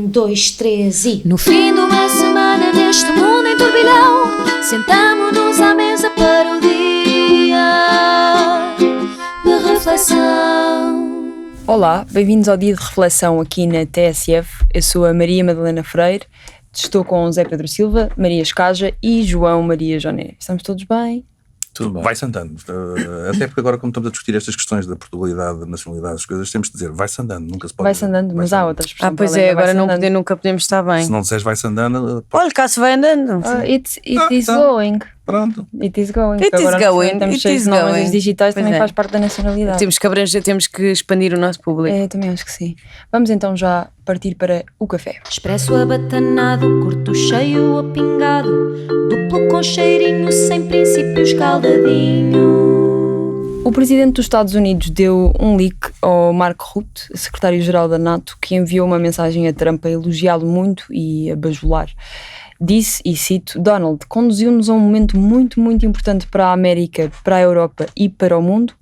dois, três e... No fim de uma semana neste mundo em turbilhão, sentamo-nos à mesa para o dia de reflexão. Olá, bem-vindos ao dia de reflexão aqui na TSF. Eu sou a Maria Madalena Freire, estou com Zé Pedro Silva, Maria Escaja e João Maria Joné. Estamos todos bem? Tudo bem. Vai-se andando. Até porque agora, como estamos a discutir estas questões da portabilidade, da nacionalidade, as coisas, temos de dizer vai-se andando, nunca se pode Vai-se dizer. andando, mas há outras expressões. Pois é, agora nunca podemos estar bem. Se não disseres vai-se andando, Olha, cá se vai andando. It is going. pronto. It is going. It is Agora going. temos It cheios is de nómadas going. digitais, Pois também é. faz parte da nacionalidade. Temos que expandir o nosso público. Eu também acho que sim. Vamos então já partir para o café. Expresso abatanado, curto cheio ou pingado, duplo com cheirinho, sem princípios caldadinho. O presidente dos Estados Unidos deu um leak ao Mark Rutte, secretário-geral da NATO, que enviou uma mensagem a Trump a elogiá-lo muito e a bajular. Disse, e cito, Donald, conduziu-nos a um momento muito, muito importante para a América, para a Europa e para o mundo,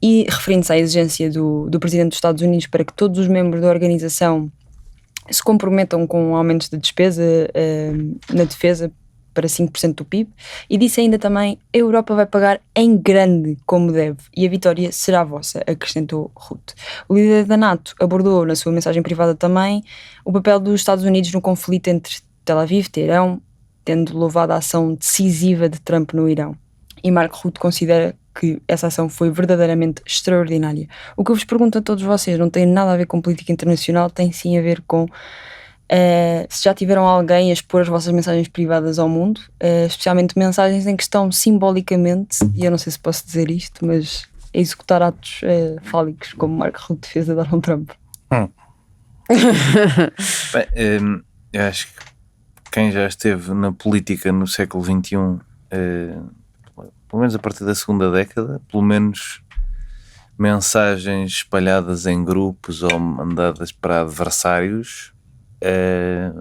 e referindo-se à exigência do presidente dos Estados Unidos para que todos os membros da organização se comprometam com aumentos de despesa na defesa para 5% do PIB, e disse ainda também, a Europa vai pagar em grande como deve, e a vitória será vossa, acrescentou Rutte. O líder da NATO abordou na sua mensagem privada também o papel dos Estados Unidos no conflito entre Tel Aviv e Teherão, tendo louvado a ação decisiva de Trump no Irão. E Mark Rutte considera que essa ação foi verdadeiramente extraordinária. O que eu vos pergunto a todos vocês não tem nada a ver com política internacional, tem sim a ver com se já tiveram alguém a expor as vossas mensagens privadas ao mundo, especialmente mensagens em que estão simbolicamente, e eu não sei se posso dizer isto, mas a executar atos fálicos, como Mark Rutte fez a Donald Trump. Bem, eu acho que quem já esteve na política no século XXI, pelo menos a partir da segunda década, pelo menos mensagens espalhadas em grupos ou mandadas para adversários,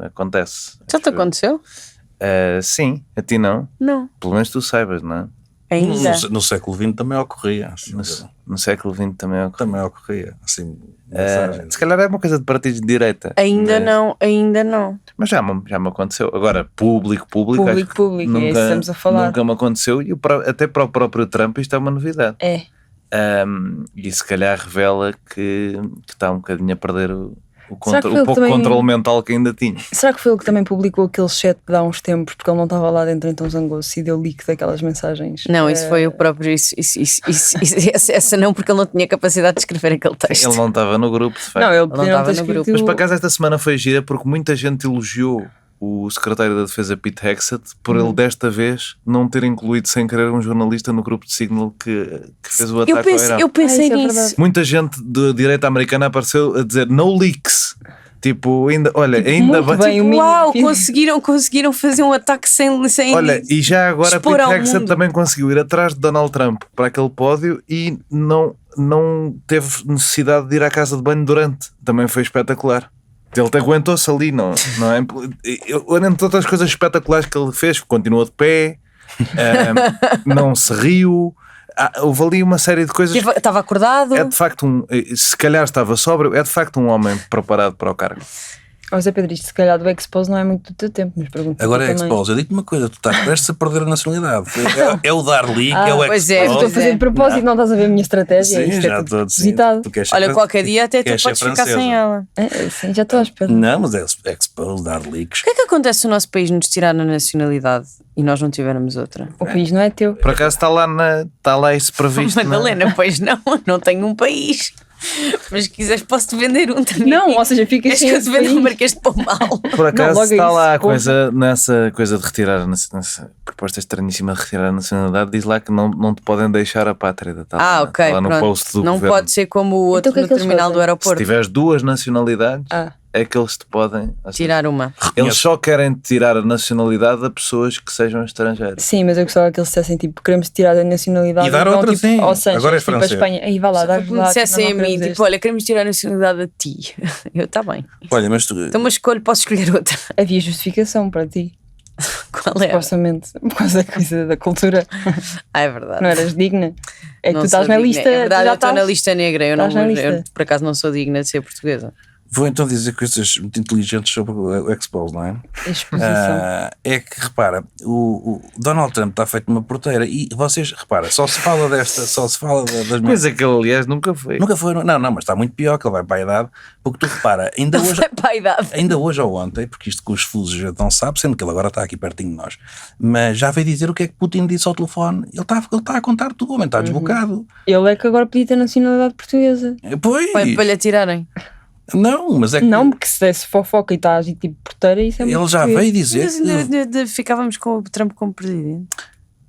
acontece. Já te aconteceu? Sim, a ti não? Não. Pelo menos tu saibas, não é? Ainda. No século XX também ocorria. Acho. No século XX também ocorre. Também ocorria. Assim, mensagens. Se calhar é uma coisa de partidos de direita. Ainda não. Mas já me aconteceu. Agora, público, acho que Público, é isso que estamos a falar. Nunca me aconteceu, e até para o próprio Trump isto é uma novidade. É. E se calhar revela que está um bocadinho a perder o Será que foi ele pouco também... controle mental que ainda tinha. Será que foi ele que também publicou aquele chat de há uns tempos, porque ele não estava lá dentro, então zangou-se e deu leak daquelas mensagens? Não, isso foi o próprio. Essa não, porque ele não tinha capacidade de escrever aquele texto. Ele não estava no grupo, de facto. Não, ele não podia estava ter no escrito... grupo. Mas por acaso esta semana foi gira porque muita gente elogiou o secretário da Defesa Pete Hegseth por ele desta vez não ter incluído sem querer um jornalista no grupo de Signal que fez o ataque ao Irão. Eu pensei isso é nisso. verdade. Muita gente da direita americana apareceu a dizer no leaks. Tipo, ainda muito bem. bem, o Uau, mínimo. conseguiram fazer um ataque sem Olha, e já agora expor Pete ao Hegseth mundo. também conseguiu ir atrás de Donald Trump para aquele pódio e não teve necessidade de ir à casa de banho durante. Também foi espetacular. Ele te aguentou-se ali, não é? Entre outras coisas espetaculares que ele fez, continuou de pé, não se riu. Houve ali uma série de coisas. Estava acordado. É de facto se calhar estava sóbrio, é de facto um homem preparado para o cargo. Ó Zé Pedro, isto se calhar do Expose não é muito do teu tempo, mas pergunto. Agora é Expose. Eu digo-te uma coisa, tu estás prestes a perder a nacionalidade. É o dar leak, é o pois Expose. é, Mas estou a fazer de propósito, não estás a ver a minha estratégia? Sim, Isto já é estou a tudo visitado. Olha, qualquer dia até tu queres podes ser ficar sem francesa. ela. Sim, já estou à espera. Não, mas é Expose, dar leaks. O que é que acontece se o nosso país nos tirar a nacionalidade e nós não tivermos outra? O país não é teu. Por acaso está lá isso previsto. Madalena, pois não tenho um país. Mas se quiseres posto vender um também. Não, ou seja, ficas Queres sem que eu esse te venda um país. Marquês de Pombal? Por acaso logo está isso, lá a compra. coisa, nessa coisa de retirar, nessa proposta estranhíssima de retirar a nacionalidade, diz lá que não te podem deixar a pátria. Está Ok, lá no pronto. post do Não governo. pode ser como o outro Então o que é no que eles terminal fazem? do Se aeroporto. tiveres duas nacionalidades, Ah. é que eles te podem Tirar uma. Eles só querem tirar a nacionalidade a pessoas que sejam estrangeiras. Sim, mas eu gostava que eles dissessem tipo, queremos tirar a nacionalidade E dar não, outra, tipo, sim. ao Sanches, Agora és tipo a francês. Espanha. Aí vai lá, dá Se me dissessem a mim, tipo, olha, queremos tirar a nacionalidade a ti. Eu, está bem. Olha, mas tu, Então, mas posso escolher outra. Havia justificação para ti, Qual é? supostamente, por causa da coisa da cultura. É verdade. Não eras digna. É que Não tu estás sou na digna. lista. É verdade, já eu estou na estás. lista negra. Eu, Estás na eu, lista. por acaso, não sou digna de ser portuguesa. Vou então dizer coisas muito inteligentes sobre o Expose, não é? Exposição. É que, repara, o Donald Trump está feito uma porteira e vocês, repara, só se fala das Coisa que ele, aliás, nunca foi. Nunca foi, não, mas está muito pior, que ele vai para a idade, porque tu repara, ainda hoje, Para a idade. ainda hoje ou ontem, porque isto com os fusos já não sabe, sendo que ele agora está aqui pertinho de nós, mas já veio dizer o que é que Putin disse ao telefone, ele está a contar tudo, o homem está desbocado. Ele é que agora podia ter nacionalidade portuguesa. Pois, Para lhe atirarem. não, mas é que Não, porque se desse fofoca e está a agir tipo porteira, isso é muito ele já português. veio dizer Mas ficávamos com o Trump como presidente.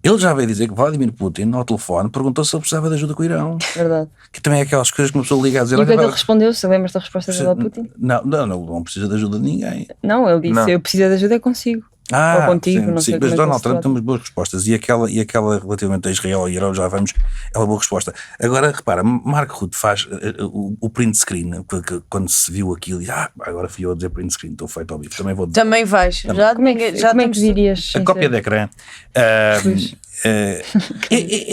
ele já veio dizer que Vladimir Putin ao telefone perguntou se ele precisava de ajuda com o Irão, Verdade. que também é aquelas coisas que uma pessoa liga a dizer, E o que é que "Olha, ele respondeu? Se lembras da resposta dele a Putin? não precisa de ajuda de ninguém. Não, ele disse, Não. eu preciso de ajuda consigo. Ou contigo, não sei como mas é que Donald ele se Trump trata. tem umas boas respostas e aquela relativamente a Israel e Irão, já vamos, é uma boa resposta. Agora, repara, Mark Rutte faz o print screen, quando se viu aquilo, e agora fui eu a dizer print screen, estou feito ao vivo, também vou dizer. Também vais. Já Como é que estamos- dirias? A cópia de ecrã. Pois.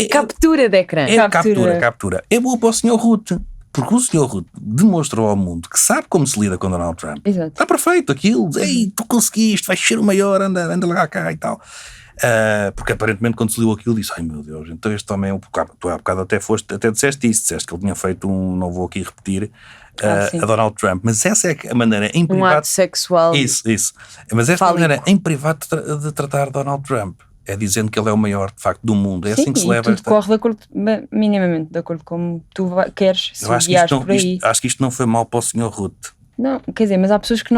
Captura de ecrã. É Captura. captura. É boa para o Sr. Rutte, porque o Sr. Rutte demonstrou ao mundo que sabe como se lida com Donald Trump. Exato. Está perfeito aquilo. Ei, tu conseguiste, vais ser o maior, anda lá cá e tal. Porque aparentemente quando se leu aquilo disse, ai meu Deus, então este homem é um bocado, tu há bocado até disseste isso, disseste que ele tinha feito não vou aqui repetir, sim. a Donald Trump, mas essa é a maneira em Um privado. ato sexual. Isso. Mas esta Fálico. maneira em privado de tratar Donald Trump é dizendo que ele é o maior de facto do mundo. É Sim, assim que se e leva tudo esta. corre de acordo, minimamente, de acordo com tu queres, se Eu acho que, guiares por aí. acho que isto não foi mal para o Sr. Rutte. Não, quer dizer, mas há pessoas que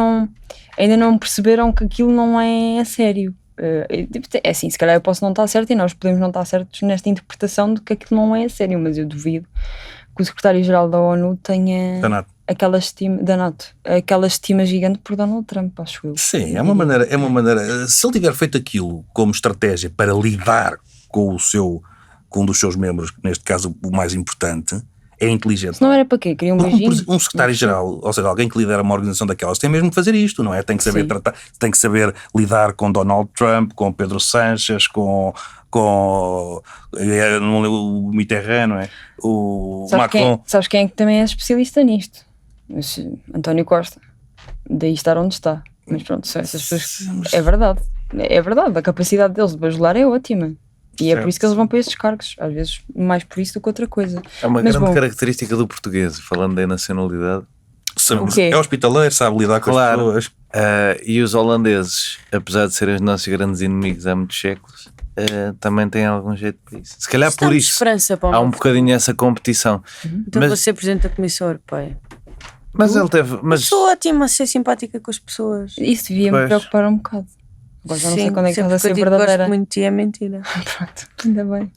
ainda não perceberam que aquilo não é a sério. É assim, se calhar eu posso não estar certo e nós podemos não estar certos nesta interpretação de que aquilo não é a sério, mas eu duvido que o secretário-geral da ONU tenha Danado. aquela estima gigante por Donald Trump, acho eu. Sim, é uma maneira. Se ele tiver feito aquilo como estratégia para lidar com com um dos seus membros, neste caso o mais importante, é inteligente. Se não era para quê? Queria um Porque beijinho? um secretário-geral, ou seja, alguém que lidera uma organização daquelas, tem mesmo que fazer isto, não é? Tem que saber Sim. tratar, tem que saber lidar com Donald Trump, com Pedro Sánchez, com o Mitterrand, não é? O Macron. Sabes quem é que também é especialista nisto? António Costa. Daí estar onde está. Mas pronto, são essas pessoas. É verdade. É verdade. A capacidade deles de bajular é ótima. E é por isso que eles vão para estes cargos. Às vezes mais por isso do que outra coisa. É uma Mas grande bom. característica do português, falando da nacionalidade. O quê? É hospitaleiro, sabe lidar com as pessoas. E os holandeses, apesar de serem os nossos grandes inimigos há muitos séculos, também têm algum jeito para isso. Se calhar por Estamos isso esperança para o há um meu bocadinho essa competição. Então Mas- vou ser Presidente da Comissão Europeia. Mas ele teve. Mas Sou ótima a ser simpática com as pessoas. Isso devia me Pois. preocupar um bocado. Agora já não sei Sim, quando é que sempre estás a ser eu digo que verdadeira. gosto muito de ti é mentira. Pronto, ainda bem.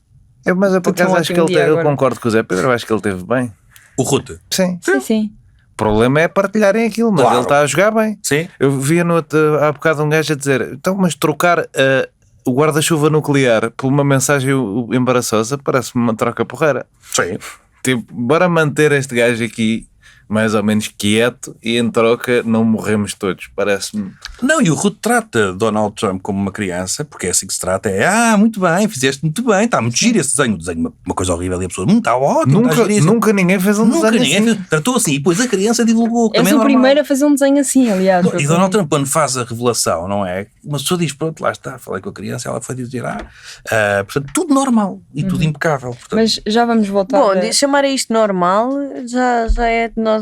mas é por Estou acaso tão acho que ótimo ele, dia eu agora. concordo com o Zé Pedro, eu acho que ele teve bem. O Rutte. Sim. Sim. O problema é partilharem aquilo, mas Claro. ele está a jogar bem. Sim. Eu via há bocado um gajo a dizer, então, mas trocar o guarda-chuva nuclear por uma mensagem embaraçosa parece-me uma troca porreira. Sim. Tipo, bora manter este gajo aqui mais ou menos quieto e em troca não morremos todos, parece-me. Não, e o Rutte trata Donald Trump como uma criança, porque é assim que se trata, muito bem, fizeste muito bem, está muito giro esse desenho, uma coisa horrível e a pessoa, está ótimo, está giríssimo. Nunca ninguém fez um Nunca desenho ninguém assim. tratou assim, e depois a criança divulgou. És também é o normal. primeiro a fazer um desenho assim, aliás. E Donald Trump, quando faz a revelação, não é? Uma pessoa diz, pronto, lá está, falei com a criança, ela foi dizer, portanto, tudo normal e tudo impecável. Portanto, Mas já vamos voltar Bom, a... de chamar a isto normal já é de nós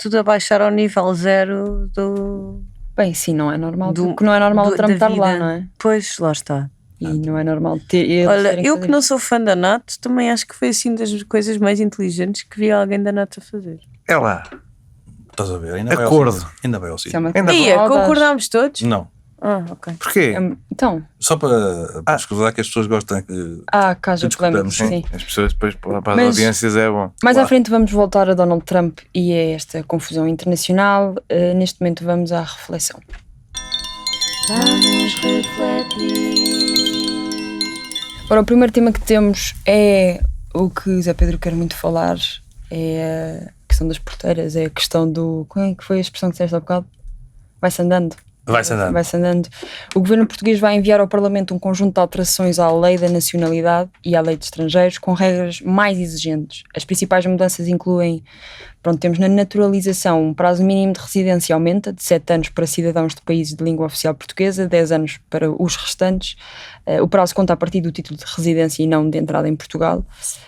tudo a baixar ao nível zero do. Bem, sim, não é normal. Do- Porque não é normal o da Trump estar lá, vida. não é? Pois, lá está. E não é normal ter... eles Olha, terem eu fazer que não isso. sou fã da NATO, também acho que foi assim das coisas mais inteligentes que vi alguém da NATO a fazer. É lá. estás a ver? Ainda vai ao Acordo. sítio. Ainda vai ao Isso é sítio. uma Ainda Ia, audaz. concordámos todos? Não. Ah, ok. Porquê? Então, Só para escusar que as pessoas gostam que. cá já Discutamos, polémica, sim. As pessoas depois para as Mas- audiências é bom. Mais Claro. à frente vamos voltar a Donald Trump e a esta confusão internacional. Neste momento vamos à reflexão. Vamos refletir. Ora, o primeiro tema que temos é o que Zé Pedro quer muito falar, é a questão das porteiras, é a questão do... Qual é que foi a expressão que disseste há bocado? Vai-se andando. Vai-se andando. Vai-se andando. O governo português vai enviar ao Parlamento um conjunto de alterações à lei da nacionalidade e à lei de estrangeiros com regras mais exigentes. As principais mudanças incluem Pronto, temos na naturalização um prazo mínimo de residência aumenta de 7 anos para cidadãos de países de língua oficial portuguesa, 10 anos para os restantes. O prazo conta a partir do título de residência e não de entrada em Portugal.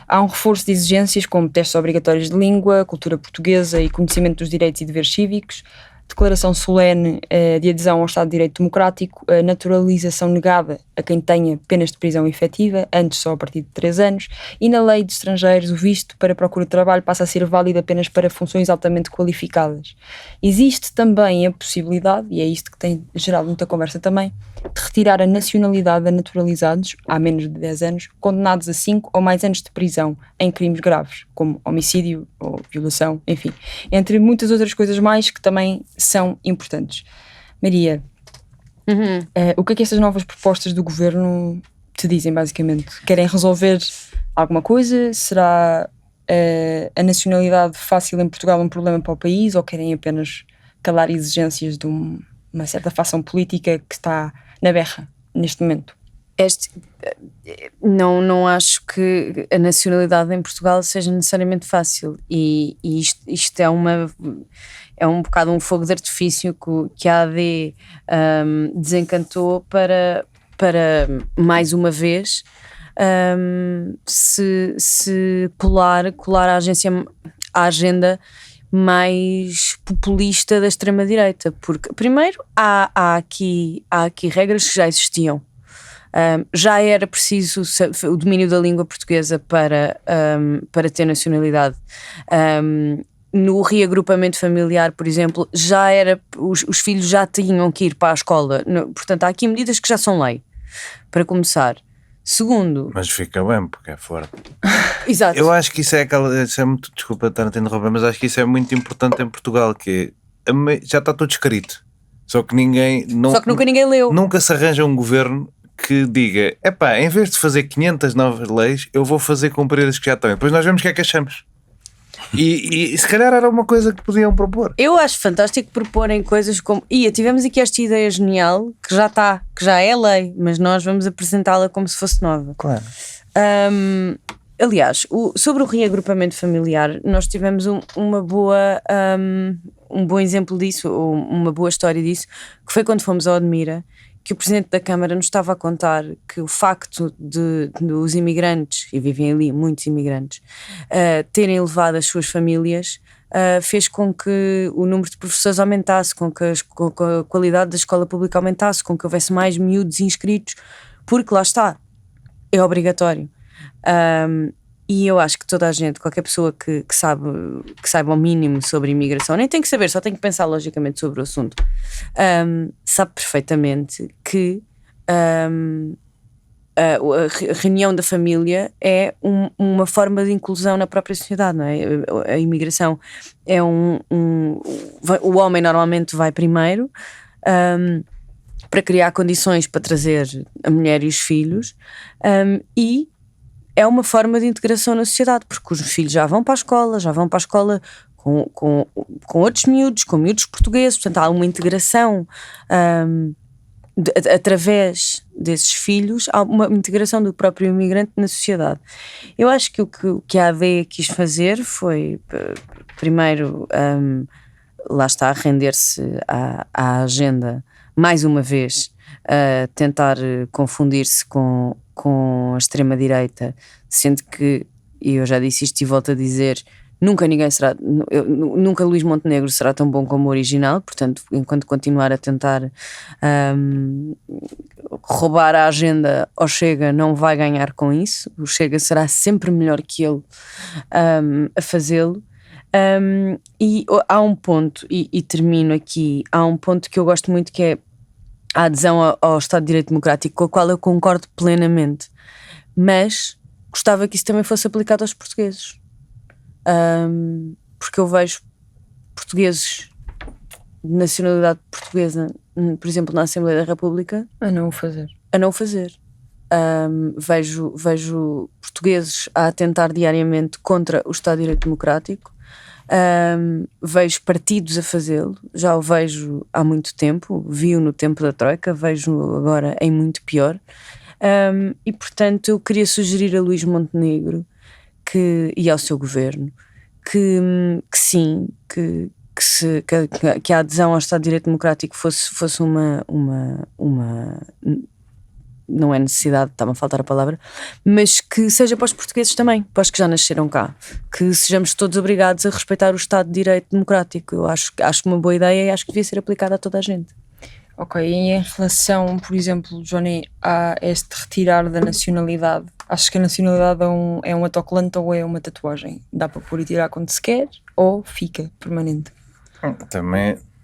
Há um reforço de exigências como testes obrigatórios de língua, cultura portuguesa e conhecimento dos direitos e deveres cívicos, declaração solene de adesão ao Estado de Direito Democrático, a naturalização negada a quem tenha penas de prisão efetiva, antes só a partir de 3 anos, e na lei de estrangeiros o visto para procura de trabalho passa a ser válido apenas para funções altamente qualificadas. Existe também a possibilidade, e é isto que tem gerado muita conversa também, de retirar a nacionalidade a naturalizados, há menos de 10 anos, condenados a 5 ou mais anos de prisão em crimes graves, como homicídio ou violação, enfim, entre muitas outras coisas mais que também são importantes. Maria, o que é que estas novas propostas do governo te dizem, basicamente? Querem resolver alguma coisa? Será a nacionalidade fácil em Portugal um problema para o país, ou querem apenas calar exigências de uma certa facção política que está na berra neste momento? Não acho que a nacionalidade em Portugal seja necessariamente fácil, e isto é um bocado um fogo de artifício que a AD desencantou para mais uma vez se colar a agenda mais populista da extrema-direita, porque primeiro há aqui regras que já existiam. Já era preciso o domínio da língua portuguesa para ter nacionalidade. No reagrupamento familiar, por exemplo, já era, os filhos já tinham que ir para a escola. Portanto, há aqui medidas que já são lei, para começar. Segundo... Mas fica bem, porque é forte. Exato. Eu acho que isso é muito... Desculpa estar a te interromper, mas acho que isso é muito importante em Portugal, que já está tudo escrito. Só que nunca ninguém leu. Nunca se arranja um governo que diga, em vez de fazer 500 novas leis, eu vou fazer cumprir as que já estão. Depois nós vemos o que é que achamos. E se calhar era uma coisa que podiam propor. Eu acho fantástico proporem coisas como... tivemos aqui esta ideia genial, que já é lei, mas nós vamos apresentá-la como se fosse nova. Claro. Aliás, sobre o reagrupamento familiar, nós tivemos um bom exemplo disso, ou uma boa história disso, que foi quando fomos a Odmira, que o Presidente da Câmara nos estava a contar que o facto dos imigrantes, e vivem ali muitos imigrantes, terem levado as suas famílias, fez com que o número de professores aumentasse, com que a qualidade da escola pública aumentasse, com que houvesse mais miúdos inscritos, porque lá está, é obrigatório. E eu acho que toda a gente, qualquer pessoa que saiba o mínimo sobre imigração, nem tem que saber, só tem que pensar logicamente sobre o assunto, sabe perfeitamente que a reunião da família é uma forma de inclusão na própria sociedade, não é? A imigração é o homem normalmente vai primeiro para criar condições para trazer a mulher e os filhos, e é uma forma de integração na sociedade, porque os filhos já vão para a escola com outros miúdos, com miúdos portugueses, portanto há uma integração através desses filhos, há uma integração do próprio imigrante na sociedade. Eu acho que o que a AD quis fazer foi, primeiro, lá está, render-se à agenda, mais uma vez, tentar confundir-se com a extrema-direita, sendo que, e eu já disse isto e volto a dizer, nunca Luís Montenegro será tão bom como o original, portanto, enquanto continuar a tentar roubar a agenda ao Chega, não vai ganhar com isso. O Chega será sempre melhor que ele a fazê-lo. E há um ponto, e termino aqui, há um ponto que eu gosto muito, que é a adesão ao Estado de Direito Democrático, com a qual eu concordo plenamente, mas gostava que isso também fosse aplicado aos portugueses, porque eu vejo portugueses de nacionalidade portuguesa, por exemplo, na Assembleia da República, A não o fazer. Vejo portugueses a atentar diariamente contra o Estado de Direito Democrático. Vejo partidos a fazê-lo, já o vejo há muito tempo, vi-o no tempo da Troika, vejo agora em muito pior, e portanto eu queria sugerir a Luís Montenegro e ao seu governo que sim, que a adesão ao Estado de Direito Democrático fosse uma não é necessidade, está-me a faltar a palavra, mas que seja para os portugueses também, para os que já nasceram cá, que sejamos todos obrigados a respeitar o Estado de Direito Democrático. Eu acho uma boa ideia e acho que devia ser aplicada a toda a gente. Ok, e em relação, por exemplo, Johnny, a este retirar da nacionalidade, achas que a nacionalidade é um autocolante ou é uma tatuagem? Dá para pôr e tirar quando se quer ou fica permanente?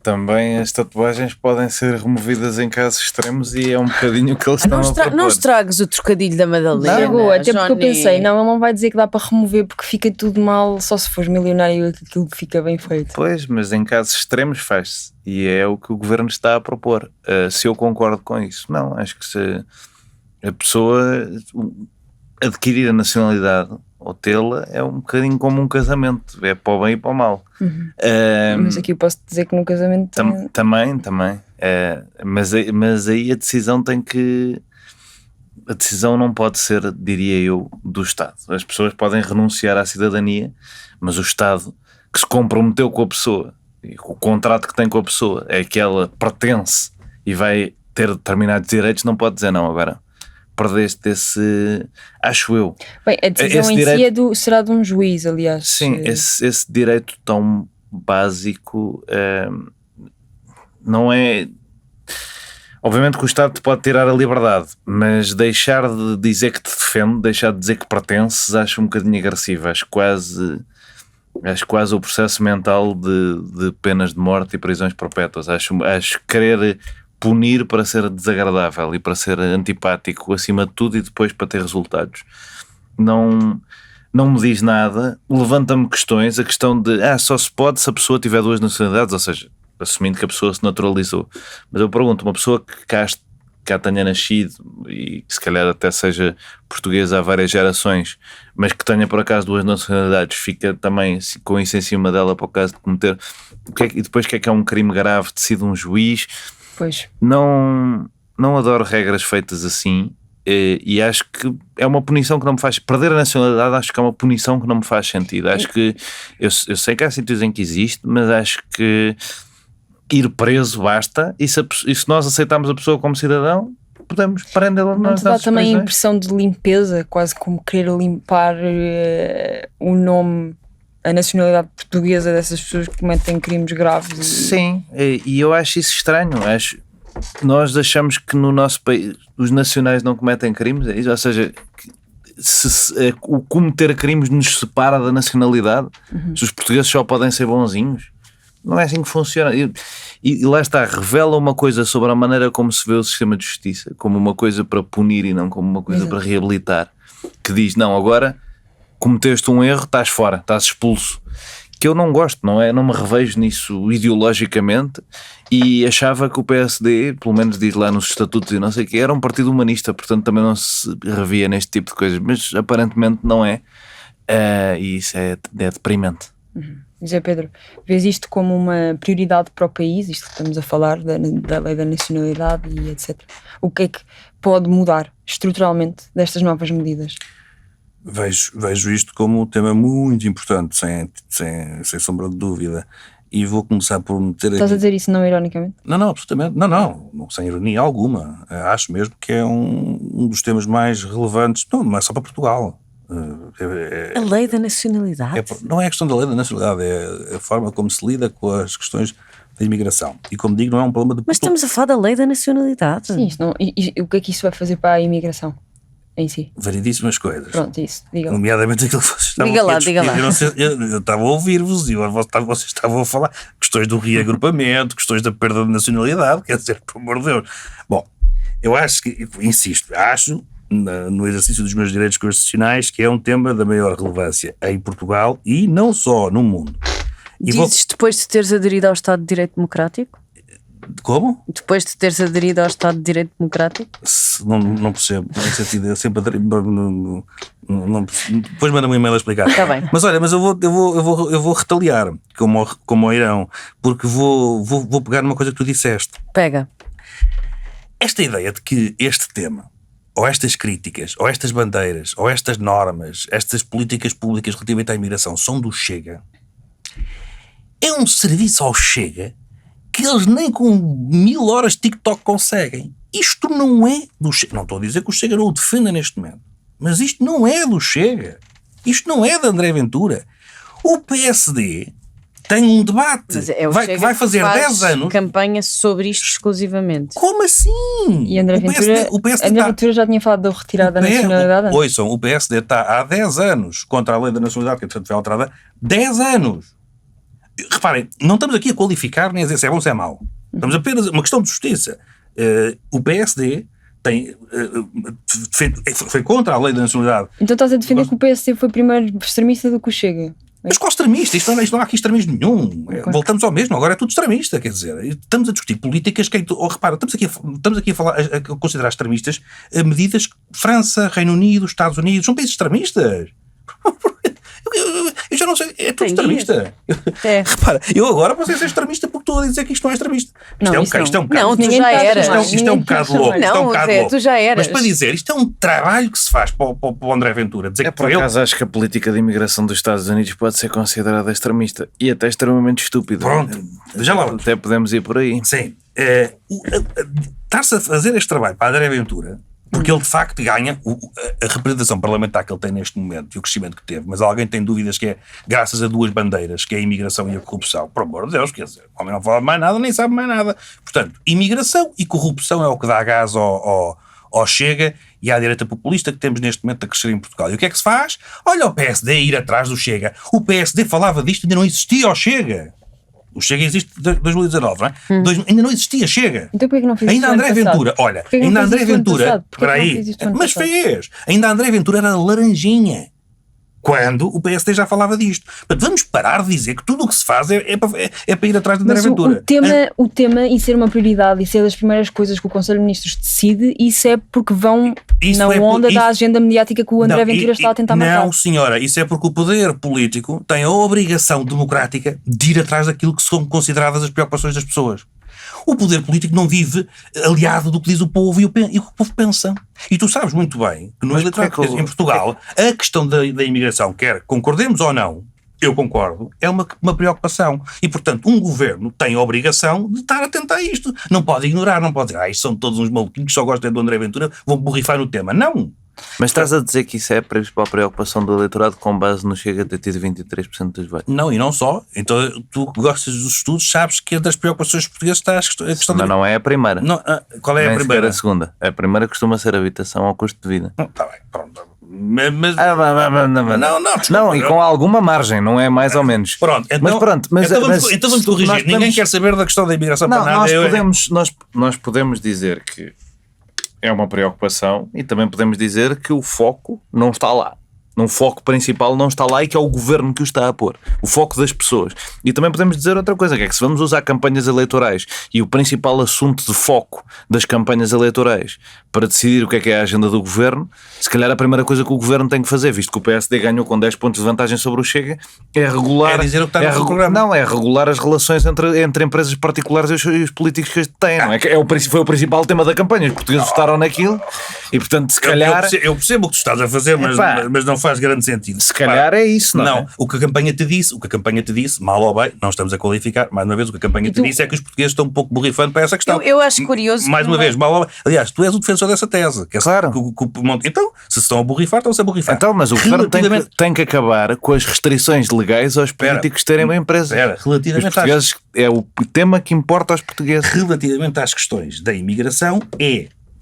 Também as tatuagens podem ser removidas em casos extremos e é um bocadinho o que eles estão a propor. Não estragues o trocadilho da Madalena. Não, até porque eu Johnny. pensei, ele não vai dizer que dá para remover porque fica tudo mal, só se fores milionário aquilo fica bem feito. Pois, mas em casos extremos faz-se e é o que o governo está a propor. Se eu concordo com isso, não, acho que se a pessoa adquirir a nacionalidade ou tê-la é um bocadinho como um casamento, é para o bem e para o mal. Mas aqui eu posso dizer que no casamento também. Mas aí a decisão a decisão não pode ser, diria eu, do Estado. As pessoas podem renunciar à cidadania, mas o Estado que se comprometeu com a pessoa, e o contrato que tem com a pessoa é que ela pertence e vai ter determinados direitos, não pode dizer não agora. Perdeste esse, acho eu. Bem, a decisão esse em direito, si será de um juiz, aliás. Sim, esse direito tão básico não é. Obviamente que o Estado te pode tirar a liberdade, mas deixar de dizer que te defende, deixar de dizer que pertences, acho um bocadinho agressivo. Acho quase o processo mental de penas de morte e prisões perpétuas. Acho querer punir para ser desagradável e para ser antipático acima de tudo e depois para ter resultados. Não me diz nada, levanta-me questões, a questão de só se pode se a pessoa tiver duas nacionalidades, ou seja, assumindo que a pessoa se naturalizou. Mas eu pergunto, uma pessoa que cá tenha nascido e que se calhar até seja portuguesa há várias gerações, mas que tenha por acaso duas nacionalidades, fica também com isso em cima dela para o caso de cometer e depois o que é um crime grave, decide um juiz. Pois. Não adoro regras feitas assim e acho que é uma punição que não me faz perder a nacionalidade. Acho que é uma punição que não me faz sentido. Acho que eu sei que há sítios em que existe, mas acho que ir preso basta e se nós aceitarmos a pessoa como cidadão, podemos prendê-la. Não te dá também a impressão de limpeza, quase como querer limpar o nome, a nacionalidade portuguesa dessas pessoas que cometem crimes graves? Sim, e eu acho isso estranho. Nós achamos que no nosso país os nacionais não cometem crimes, é isso? Ou seja, o cometer crimes nos separa da nacionalidade. Se os portugueses só podem ser bonzinhos, não é assim que funciona. E lá está, revela uma coisa sobre a maneira como se vê o sistema de justiça, como uma coisa para punir e não como uma coisa para reabilitar, que diz, não, agora cometeste um erro, estás fora, estás expulso. Que eu não gosto, não me revejo nisso ideologicamente e achava que o PSD, pelo menos diz lá nos estatutos e não sei o que, era um partido humanista, portanto também não se revia neste tipo de coisas, mas aparentemente não é, e isso é deprimente. José Pedro, vês isto como uma prioridade para o país, isto que estamos a falar da lei da nacionalidade e etc. O que é que pode mudar estruturalmente destas novas medidas? Vejo isto como um tema muito importante, sem sombra de dúvida. E vou começar por meter. Estás a dizer isso não ironicamente? Não, absolutamente. Não, sem ironia alguma. Acho mesmo que é um dos temas mais relevantes, não é só para Portugal. A lei da nacionalidade? Não é a questão da lei da nacionalidade, é a forma como se lida com as questões da imigração. E como digo, não é um problema de Portugal. Mas estamos a falar da lei da nacionalidade. Sim, e o que é que isso vai fazer para a imigração em si? Variedíssimas coisas. Pronto, isso, diga lá. Nomeadamente aquilo que vocês estavam a discutir. Diga lá. Eu estava a ouvir-vos e vocês estavam a falar questões do reagrupamento, questões da perda de nacionalidade, quer dizer, por amor de Deus. Bom, eu acho acho no exercício dos meus direitos constitucionais que é um tema da maior relevância em Portugal e não só no mundo. Dizes depois de teres aderido ao Estado de Direito Democrático? Como? Depois de teres aderido ao Estado de Direito Democrático? Não percebo. Eu sempre depois manda-me um e-mail a explicar. Está bem. Mas olha, eu vou retaliar como o Irão, porque vou pegar numa coisa que tu disseste. Pega. Esta ideia de que este tema ou estas críticas, ou estas bandeiras, ou estas normas, estas políticas públicas relativamente à imigração são do Chega, é um serviço ao Chega que eles nem com 1000 horas de TikTok conseguem. Isto não é do Chega. Não estou a dizer que o Chega não o defenda neste momento, mas isto não é do Chega. Isto não é de André Ventura. O PSD tem um debate que vai fazer 10 anos. Campanha sobre isto exclusivamente. Como assim? E André Ventura já tinha falado da retirada da nacionalidade. Ouçam, o PSD está há 10 anos contra a lei da nacionalidade, que portanto foi alterada. 10 anos. Reparem, não estamos aqui a qualificar nem a dizer se é bom ou se é mau. Estamos apenas uma questão de justiça. O PSD foi contra a lei da nacionalidade. Então estás a defender que o PSD foi primeiro extremista do que o Chega? Mas qual extremista? Isto não há aqui extremismo nenhum. Voltamos ao mesmo, agora é tudo extremista, quer dizer, estamos a discutir políticas que... repara, estamos aqui a considerar extremistas medidas que França, Reino Unido, Estados Unidos, são países extremistas. Eu já não sei, é tudo extremista. Repara, eu agora posso ser extremista porque estou a dizer que isto não é extremista. Isto é um bocado. Não, tu já eras. Isto é um bocado louco. Não, Zé, tu já eras. Mas para dizer, isto é um trabalho que se faz para o André Ventura. Dizer por acaso acho que a política de imigração dos Estados Unidos pode ser considerada extremista e até extremamente estúpida. Pronto, já lá vamos. Até podemos ir por aí. Sim. Estar-se a fazer este trabalho para André Ventura, porque ele de facto ganha a representação parlamentar que ele tem neste momento e o crescimento que teve, mas alguém tem dúvidas que é graças a duas bandeiras, que é a imigração e a corrupção. Por amor de Deus, quer dizer, o homem não fala mais nada, nem sabe mais nada. Portanto, imigração e corrupção é o que dá gás ao Chega e à direita populista que temos neste momento a crescer em Portugal. E o que é que se faz? Olha o PSD ir atrás do Chega. O PSD falava disto, ainda não existia o Chega. O Chega existe desde 2019, não é? Ainda não existia Chega. Então porquê que não fez ainda André Ventura, olha, ainda André Ventura, espera aí, mas fez. Ainda André Ventura era laranjinha quando o PSD já falava disto. Portanto, vamos parar de dizer que tudo o que se faz é para ir atrás de André Ventura. O tema e ser uma prioridade e ser das primeiras coisas que o Conselho de Ministros decide, isso é porque vão na onda da agenda mediática que o André Ventura está a tentar marcar. Não, senhora, isso é porque o poder político tem a obrigação democrática de ir atrás daquilo que são consideradas as preocupações das pessoas. O poder político não vive aliado do que diz o povo e o que o povo pensa. E tu sabes muito bem que no eleitorado em Portugal a questão da imigração, quer concordemos ou não, eu concordo, é uma preocupação. E, portanto, um governo tem a obrigação de estar atento a isto. Não pode ignorar, não pode dizer isto são todos uns maluquinhos que só gostam do André Ventura, vão borrifar no tema. Não! Mas estás a dizer que isso é a principal preocupação do eleitorado com base no Chega ter tido 23% dos votos? Não, e não só. Então, tu que gostas dos estudos, sabes que entre as preocupações portuguesas está a questão não é a primeira. Não, qual é a primeira? A segunda. A primeira costuma ser a habitação ao custo de vida. Está bem, pronto. Mas... Não, e com alguma margem, não é mais ou menos. Pronto, então vamos corrigir. Ninguém quer saber da questão da imigração para nada. Nós podemos dizer que é uma preocupação e também podemos dizer que o foco não está lá. O foco principal não está lá e que é o governo que o está a pôr. O foco das pessoas. E também podemos dizer outra coisa, que é que se vamos usar campanhas eleitorais e o principal assunto de foco das campanhas eleitorais para decidir o que é a agenda do governo, se calhar a primeira coisa que o governo tem que fazer, visto que o PSD ganhou com 10 pontos de vantagem sobre o Chega, é regular... É dizer o que está no programa. Não, é regular as relações entre empresas particulares e os políticos que têm. Não é? Foi o principal tema da campanha. Os portugueses votaram naquilo e, portanto, se calhar... Eu percebo o que tu estás a fazer, mas não faz grande sentido. Se calhar é isso, não é? O que a campanha te disse, mal ou bem, não estamos a qualificar, mais uma vez, o que a campanha te disse é que os portugueses estão um pouco borrifando para essa questão. Eu acho curioso. Mais uma vez, mal ou bem. Aliás, tu és o defensor dessa tese. Que é claro. Então, se estão a borrifar, estão-se a borrifar. Então, mas o governo tem que acabar com as restrições legais aos políticos terem uma empresa. Relativamente os portugueses, é o tema que importa aos portugueses. Relativamente às questões da imigração,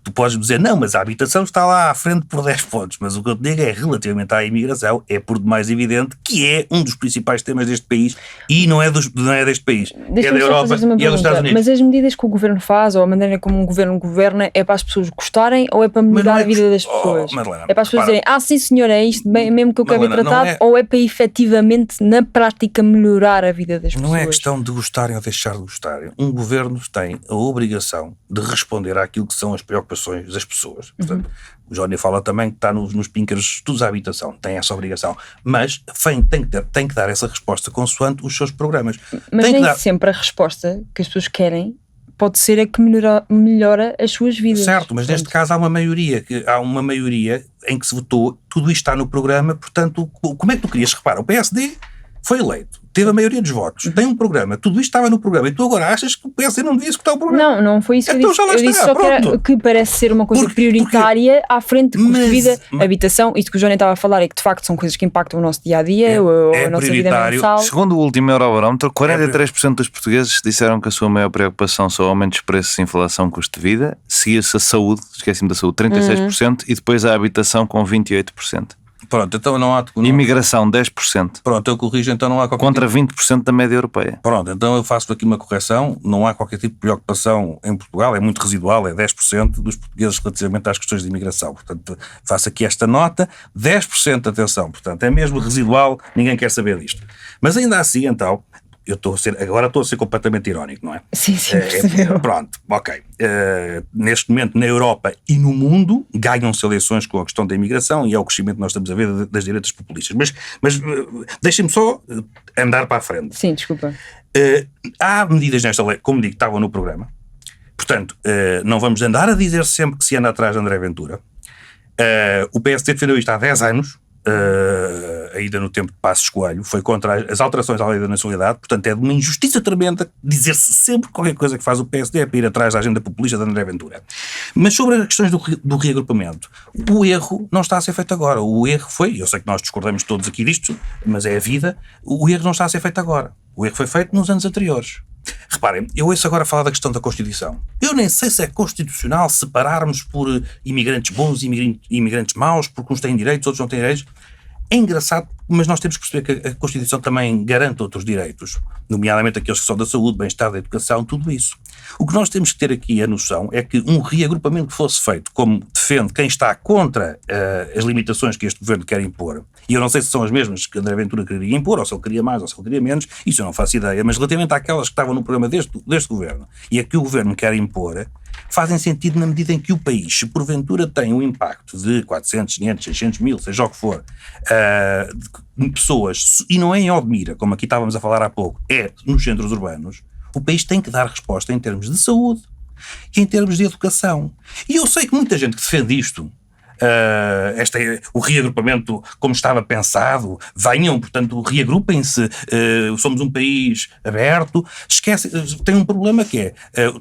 tu podes dizer, não, mas a habitação está lá à frente por 10 pontos, mas o que eu te digo é, relativamente à imigração, é por demais evidente que é um dos principais temas deste país e não é deste país, é da Europa e é dos Estados Unidos. Mas as medidas que o governo faz, ou a maneira como o governo governa, é para as pessoas gostarem ou é para melhorar a vida das pessoas? Madalena, é para as pessoas dizerem, sim senhor, é isto mesmo que eu quero ver tratado, ou é para efetivamente, na prática, melhorar a vida das pessoas? Não é questão de gostarem ou deixar de gostarem. Um governo tem a obrigação de responder àquilo que são as preocupações das pessoas. Portanto, o Jónio fala também que está nos píncaros de estudos à habitação, tem essa obrigação, mas tem que dar essa resposta consoante os seus programas. Mas nem sempre a resposta que as pessoas querem pode ser a que melhora as suas vidas. Certo, mas neste caso há uma maioria em que se votou, tudo isto está no programa, portanto, como é que tu querias? Repara, o PSD foi eleito, teve a maioria dos votos, tem um programa, tudo isto estava no programa, e tu agora achas que o PSD não devia executar o programa? Não foi isso que então, eu disse. Eu disse só que parece ser uma coisa prioritária à frente de custo de vida, habitação. Isto que o Johnny estava a falar é que de facto são coisas que impactam o nosso dia-a-dia, a nossa vida mensal. Segundo o último Eurobarómetro, 43% dos portugueses disseram que a sua maior preocupação são aumentos de preços, inflação, custo de vida. Seguia-se a saúde, esqueci-me da saúde, 36%, e depois a habitação com 28%. Pronto, então não há... Imigração, 10%. Pronto, eu corrijo, então não há qualquer contra 20% da média europeia. Pronto, então eu faço aqui uma correção, não há qualquer tipo de preocupação em Portugal, é muito residual, é 10% dos portugueses relativamente às questões de imigração. Portanto, faço aqui esta nota, 10%, atenção, portanto, é mesmo residual, ninguém quer saber disto. Mas ainda assim, então... Agora estou a ser completamente irónico, não é? Sim, percebeu. Pronto, ok. Neste momento, na Europa e no mundo, ganham-se eleições com a questão da imigração e é o crescimento que nós estamos a ver das direitas populistas. Mas deixem-me só andar para a frente. Sim, desculpa. Há medidas nesta lei, como digo, estavam no programa. Portanto, não vamos andar a dizer sempre que se anda atrás de André Ventura. O PSD defendeu isto há 10 anos. Ainda no tempo de Passos Coelho, foi contra as alterações à lei da nacionalidade, portanto é de uma injustiça tremenda dizer-se sempre qualquer coisa que faz o PSD é para ir atrás da agenda populista de André Ventura. Mas sobre as questões do reagrupamento, o erro não está a ser feito agora, o erro foi, eu sei que nós discordamos todos aqui disto, mas é a vida, o erro não está a ser feito agora, o erro foi feito nos anos anteriores. Reparem, eu ouço agora falar da questão da Constituição. Eu nem sei se é constitucional separarmos por imigrantes bons e imigrantes maus, porque uns têm direitos, outros não têm direitos. É engraçado, mas nós temos que perceber que a Constituição também garante outros direitos, nomeadamente aqueles que são da saúde, bem-estar, da educação, tudo isso. O que nós temos que ter aqui a noção é que um reagrupamento que fosse feito, como defende quem está contra as limitações que este governo quer impor, e eu não sei se são as mesmas que André Ventura queria impor, ou se ele queria mais, ou se ele queria menos, isso eu não faço ideia, mas relativamente àquelas que estavam no programa deste governo, e a que o governo quer impor, fazem sentido na medida em que o país, se porventura tem um impacto de 400, 500, 600 mil, seja o que for, de pessoas, e não é em Odmira, como aqui estávamos a falar há pouco, é nos centros urbanos, o país tem que dar resposta em termos de saúde e em termos de educação. E eu sei que muita gente que defende isto, o reagrupamento como estava pensado, venham, portanto, reagrupem-se, somos um país aberto, tem um problema que é,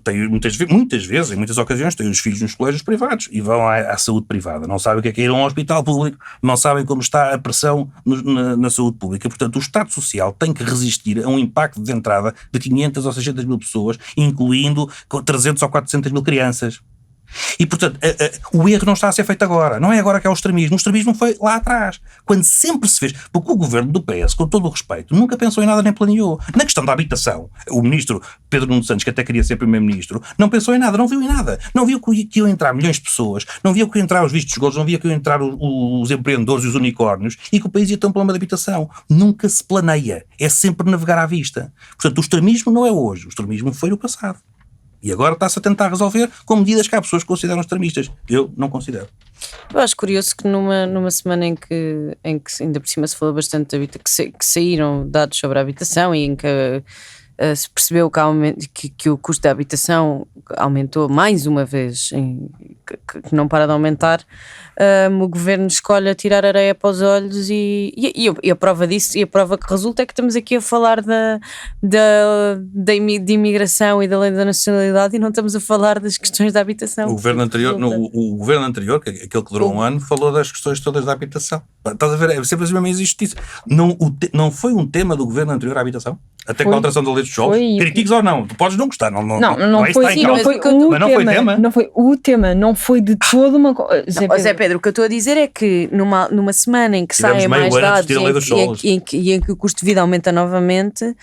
tem muitas vezes, em muitas ocasiões, têm os filhos nos colégios privados e vão à saúde privada, não sabem o que é ir a um hospital público, não sabem como está a pressão na saúde pública, portanto o Estado Social tem que resistir a um impacto de entrada de 500 ou 600 mil pessoas, incluindo 300 ou 400 mil crianças. E, portanto, o erro não está a ser feito agora. Não é agora que é o extremismo foi lá atrás. Quando sempre se fez. Porque o governo do PS, com todo o respeito, nunca pensou em nada nem planeou. Na questão da habitação, o ministro Pedro Nuno Santos, que até queria ser primeiro-ministro, não pensou em nada, não viu em nada. Não viu que iam entrar milhões de pessoas, não viu que iam entrar os vistos gold, não via que iam entrar os empreendedores e os unicórnios e que o país ia ter um problema de habitação. Nunca se planeia. É sempre navegar à vista. Portanto, o extremismo não é hoje. O extremismo foi no passado. E agora está-se a tentar resolver com medidas que há pessoas que consideram extremistas. Eu não considero. Eu acho curioso que numa semana em que ainda por cima se falou bastante de habitação, que saíram dados sobre a habitação e em que se percebeu que o custo da habitação aumentou mais uma vez, que não para de aumentar, o governo escolhe tirar areia para os olhos e a prova disso, e a prova que resulta é que estamos aqui a falar de imigração e da lei da nacionalidade e não estamos a falar das questões da habitação. O governo anterior, aquele que durou um ano, falou das questões todas da habitação. Estás a ver? É sempre a mesma injustiça. Não foi um tema do governo anterior à habitação? Até com a alteração da lei dos solos? Critiques ou não? Tu podes não gostar. Não foi tema. Não foi o tema, não foi de todo uma coisa. Zé Pedro, o que eu estou a dizer é que numa semana em que saem mais dados e em que o custo de vida aumenta novamente,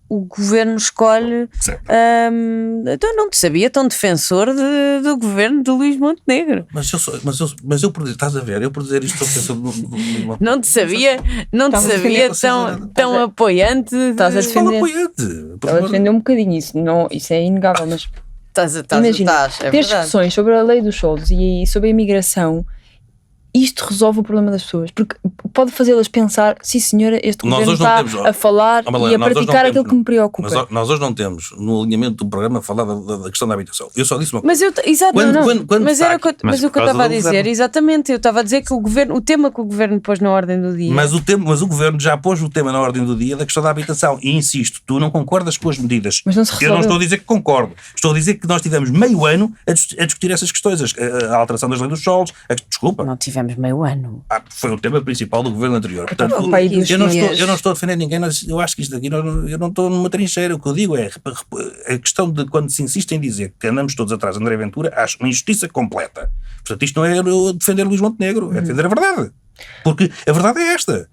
o governo escolhe. Então não te sabia tão defensor do governo de Luís Montenegro. Mas eu por dizer, estás a ver? Eu por dizer isto estou pensando não te sabia tão apoiante. Estás a defender um bocadinho isso. Não, isso é inegável, mas imagina, ter discussões sobre a lei dos solos e sobre a imigração isto resolve o problema das pessoas, porque pode fazê-las pensar, sim senhora, este Nós governo hoje não está temos, a falar Ó, Madalena, e a nós hoje não praticar temos, aquilo que me preocupa. Mas nós hoje não temos no alinhamento do programa falar da questão da habitação. Eu só disse uma coisa. Mas eu, exato, Quando- não, quando mas está era aqui- o que eu por causa estava a do dizer, governo. exatamente. Eu estava a dizer que o tema que o governo pôs na ordem do dia. Mas o governo já pôs o tema na ordem do dia da questão da habitação. E insisto, tu não concordas com as medidas. Mas não se Eu não resolveu. estou a dizer que concordo. Estou a dizer que nós tivemos meio ano a discutir essas questões. A alteração das leis dos solos. Desculpa. Não tivemos meio ano. Foi o tema principal do governo anterior. Portanto, Então, pai, eu não dias. estou a defender ninguém, mas eu acho que isto aqui, eu não estou numa trincheira. O que eu digo é a questão de quando se insiste em dizer que andamos todos atrás de André Ventura, acho uma injustiça completa. Portanto, isto não é eu defender Luís Montenegro, é defender a verdade. Porque a verdade é esta.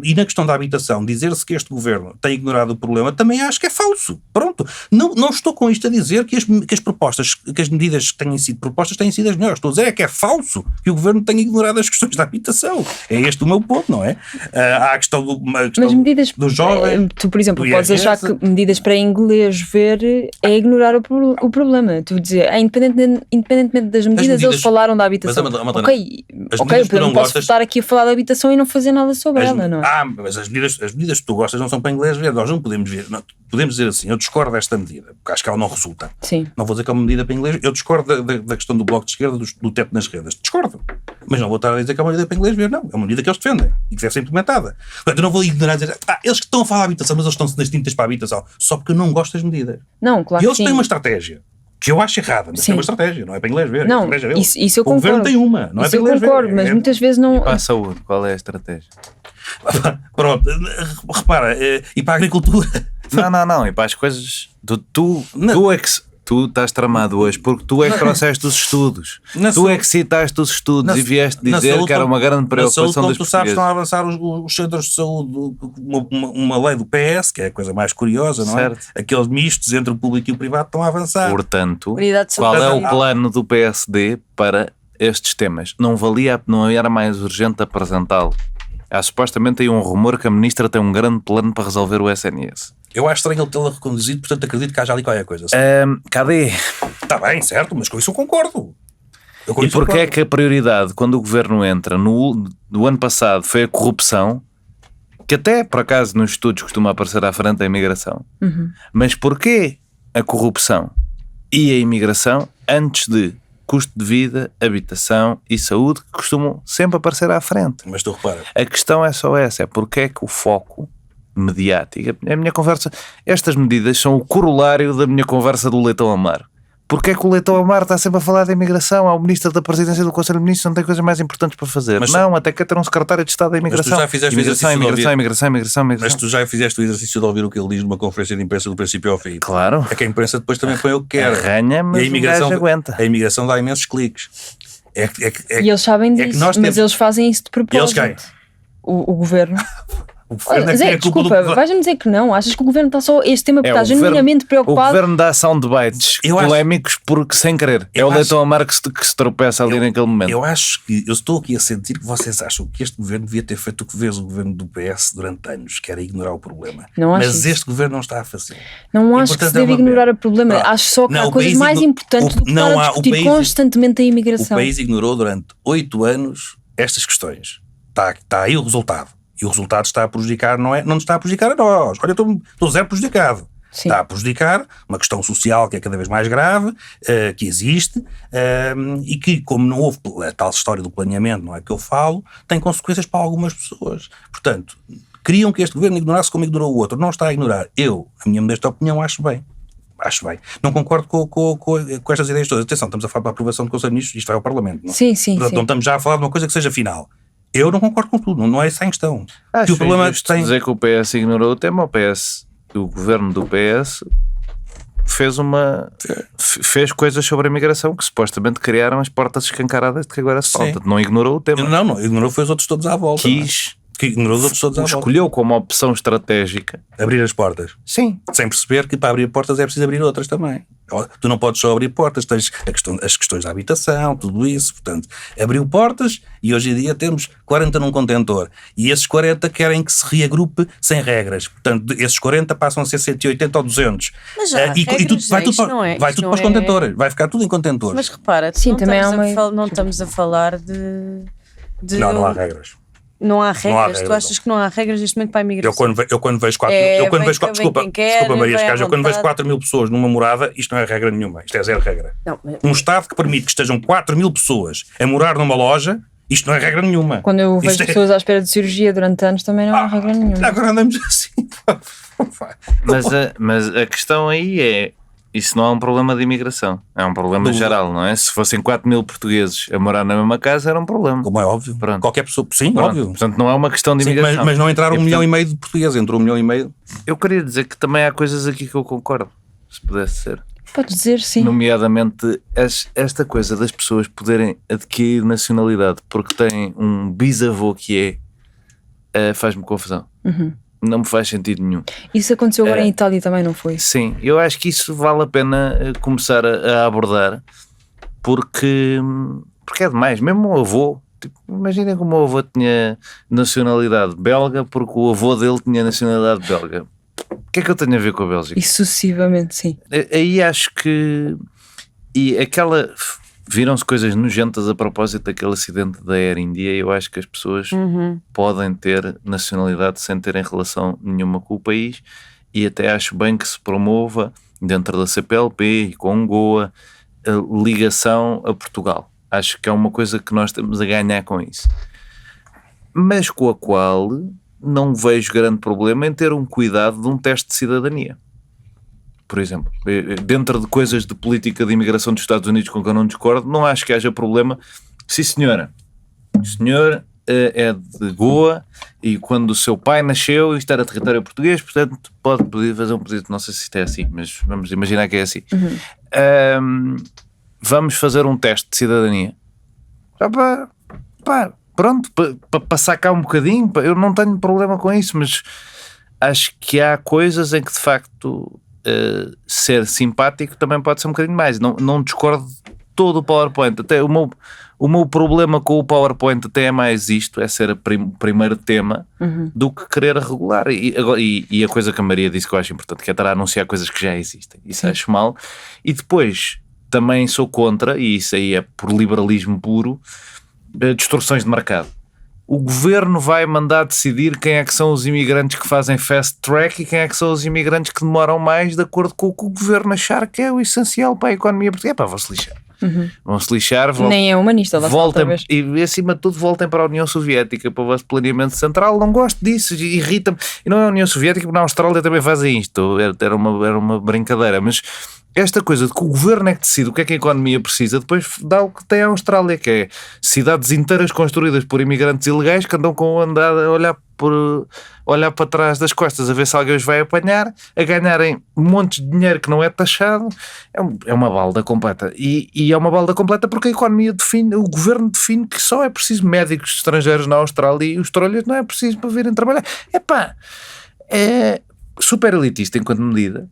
E na questão da habitação, dizer-se que este governo tem ignorado o problema, também acho que é falso. Pronto. Não estou com isto a dizer que as propostas, que as medidas que têm sido propostas têm sido as melhores. Estou a dizer é que é falso que o governo tenha ignorado as questões da habitação. É este o meu ponto, não é? Há a questão Mas medidas do jovem. tu, por exemplo, do podes IRS. achar que medidas para inglês ver é ignorar o problema. Tu dizer, independentemente das medidas, eles falaram da habitação. Mas, Madalena, Ok, as medidas que tu não eu posso gostas- estar aqui a falar da habitação e não fazer nada sobre ela, não é? Mas as medidas que tu gostas não são para inglês ver. Nós não podemos ver. Não, podemos dizer assim, eu discordo desta medida, porque acho que ela não resulta. Sim. Não vou dizer que é uma medida para inglês. Eu discordo da questão do bloco de esquerda, do teto nas rendas. Discordo. Mas não vou estar a dizer que é uma medida para inglês ver, não. É uma medida que eles defendem e que deve ser implementada. Portanto, eu não vou ignorar e dizer, eles que estão a falar da habitação, mas eles estão nas tintas para a habitação, só porque eu não gosto das medidas. Não, claro E que eles sim. têm uma estratégia que eu acho errada, mas Sim. tem uma estratégia, não é para inglês ver. Não, é para inglês ver. isso eu O governo concordo. tem uma, não é Isso para eu inglês concordo, ver. mas muitas vezes não. Para a saúde, qual é a estratégia? Pronto, repara, e para a agricultura. Não, e para as coisas. Tu é que tu estás tramado hoje porque tu é que trouxeste os estudos. Na Tu é saúde- que citaste os estudos na- e vieste na dizer saúde, que era uma grande Na preocupação saúde, como dos tu sabes, portugueses. estão a avançar os centros de saúde, uma lei do PS, que é a coisa mais curiosa, não Certo. é? Aqueles mistos entre o público e o privado estão a avançar. Portanto, Unidade de qual é saúde. o plano do PSD para estes temas? Não era mais urgente apresentá-lo? Há supostamente aí um rumor que a ministra tem um grande plano para resolver o SNS. Eu acho estranho ele tê-la reconduzido, portanto acredito que haja ali qualquer coisa. Cadê? Está bem, certo, mas com isso eu concordo. Eu com E isso porquê é concordo. que a prioridade, quando o governo entra do ano passado, foi a corrupção, que até, por acaso, nos estudos costuma aparecer à frente da imigração. Mas porquê a corrupção e a imigração antes de custo de vida, habitação e saúde, que costumam sempre aparecer à frente? Mas tu repara, A questão é só essa, é porque é que o foco mediático, a minha conversa, estas medidas são o corolário da minha conversa do Leitão Amar. Porque é que o Leitão Amar está sempre a falar de imigração? Há o Ministro da Presidência do Conselho de Ministros, não tem coisas mais importantes para fazer. Mas- não, até quer ter um secretário de Estado da imigração. já fizeste o imigração, exercício de imigração, ouvir- imigração. mas tu já fizeste o exercício de ouvir o que ele diz numa conferência de imprensa do princípio ao fim. Claro. É que a imprensa depois também põe o que quer. Arranha, mas E o gajo aguenta. A imigração dá imensos cliques. E eles sabem é que disso, nós mas temos- eles fazem isso de propósito. E eles quem? O governo. O governo é que Zé, tem a culpa desculpa, do... vais-me dizer que não? Achas que o governo está só este tema porque está o governo- genuinamente O preocupado? governo dá soundbites Eu acho- polémicos porque sem querer. É Eu o acho- Leitão Amar que se tropeça ali naquele momento. Eu acho que eu estou aqui a sentir que vocês acham que este governo devia ter feito o que fez o governo do PS durante anos, que era ignorar o problema. Não acho Mas isso. este governo não está a fazer. Não E, acho que portanto, se deve é uma ignorar pena. o problema. Pronto. Acho só que Não, há o coisas país mais importantes do que não estar a há- o discutir país- constantemente a O imigração. país ignorou durante 8 anos estas questões. Está aí o resultado. E o resultado está a prejudicar, não nos está a prejudicar a nós. Olha, estou zero prejudicado. Sim. Está a prejudicar uma questão social que é cada vez mais grave, que existe, e que, como não houve a tal história do planeamento, não é que eu falo, tem consequências para algumas pessoas. Portanto, queriam que este governo ignorasse como ignorou o outro. Não está a ignorar. Eu, a minha modesta opinião, acho bem. Acho bem. Não concordo com estas ideias todas. Atenção, estamos a falar da aprovação do Conselho de Ministros, isto vai ao Parlamento. Não? Sim, sim, Portanto, sim. não estamos já a falar de uma coisa que seja final. Eu não concordo com tudo, não é essa a questão. Acho Que o problema injusto tem... dizer que o PS ignorou o tema. O governo do PS fez coisas sobre a imigração que supostamente criaram as portas escancaradas de que agora se Sim. falta. Não ignorou o tema. Não, ignorou foi os outros todos à volta. não é? Que ignorou os outros todos à volta. Escolheu como opção estratégica. Abrir as portas. Sim. Sem perceber que para abrir portas é preciso abrir outras também. Tu não podes só abrir portas, tens as questões da habitação, tudo isso. Portanto, abriu portas e hoje em dia temos 40 num contentor. E esses 40 querem que se reagrupe sem regras. Portanto, esses 40 passam a ser 180 ou 200. Mas já há regras, vai tudo não é? para os contentores. Vai ficar tudo em contentores. Mas repara, Sim, não, também não estamos a falar de... Não há regras. Não há regras? Tu regras, achas que não há regras neste momento para a imigração? Eu quando vejo 4 desculpa, Maria Escágio, eu quando vejo 4 mil pessoas numa morada, isto não é regra nenhuma, isto é zero regra. Não, Um Estado que permite que estejam 4 mil pessoas a morar numa loja, isto não é regra nenhuma. Quando eu vejo Isto pessoas à espera de cirurgia durante anos, também não há regra nenhuma. Agora andamos assim. Mas a questão aí é, isso não é um problema de imigração, é um problema geral, não é? Se fossem 4 mil portugueses a morar na mesma casa, era um problema. Como é óbvio. Pronto. Qualquer pessoa, sim, Pronto. óbvio. Portanto, não é uma questão de Sim, imigração. mas não entraram 1,5 E, milhão de portugueses, entrou 1,5 milhão. Eu queria dizer que também há coisas aqui que eu concordo, se pudesse ser. Podes dizer sim. Nomeadamente esta coisa das pessoas poderem adquirir nacionalidade porque têm um bisavô que faz-me confusão. Não me faz sentido nenhum. Isso aconteceu agora em Itália também, não foi? Sim, eu acho que isso vale a pena começar a abordar porque é demais. Mesmo o avô, tipo, imaginem que o meu avô tinha nacionalidade belga porque o avô dele tinha nacionalidade belga. O que é que eu tenho a ver com a Bélgica? E sucessivamente, sim. Aí acho que... E aquela... Viram-se coisas nojentas a propósito daquele acidente da Air India e eu acho que as pessoas podem ter nacionalidade sem terem relação nenhuma com o país e até acho bem que se promova dentro da CPLP e com Goa a ligação a Portugal. Acho que é uma coisa que nós temos a ganhar com isso. Mas com a qual não vejo grande problema em ter um cuidado de um teste de cidadania. Por exemplo, dentro de coisas de política de imigração dos Estados Unidos com que eu não discordo, não acho que haja problema. Sim, senhora. O senhor é de Goa e quando o seu pai nasceu isto era território português, portanto pode fazer um pedido, não sei se isto é assim, mas vamos imaginar que é assim. Vamos fazer um teste de cidadania. Pronto, para passar cá um bocadinho, eu não tenho problema com isso, mas acho que há coisas em que de facto... ser simpático também pode ser um bocadinho mais. Não discordo de todo o PowerPoint. Até o meu problema com o PowerPoint até é mais isto, é ser o primeiro tema do que querer regular. E a coisa que a Maria disse que eu acho importante, que é estar a anunciar coisas que já existem. Isso acho mal. E depois também sou contra, e isso aí é por liberalismo puro, distorções de mercado. O governo vai mandar decidir quem é que são os imigrantes que fazem fast track e quem é que são os imigrantes que demoram mais de acordo com o que o governo achar que é o essencial para a economia portuguesa. Vão-se lixar. Vão-se lixar. Nem é humanista, lá voltem, e acima de tudo voltem para a União Soviética, para o vosso planeamento central. Não gosto disso, irrita-me. E não é a União Soviética, porque na Austrália também fazem isto. Era uma brincadeira, mas... Esta coisa de que o governo é que decide o que é que a economia precisa, depois dá o que tem a Austrália, que é cidades inteiras construídas por imigrantes ilegais que andam com andar a olhar para trás das costas a ver se alguém os vai apanhar, a ganharem montes de dinheiro que não é taxado. É uma balda completa. E é uma balda completa porque a economia define, o governo define que só é preciso médicos estrangeiros na Austrália e os trolhas não é preciso para virem trabalhar. É super elitista enquanto medida.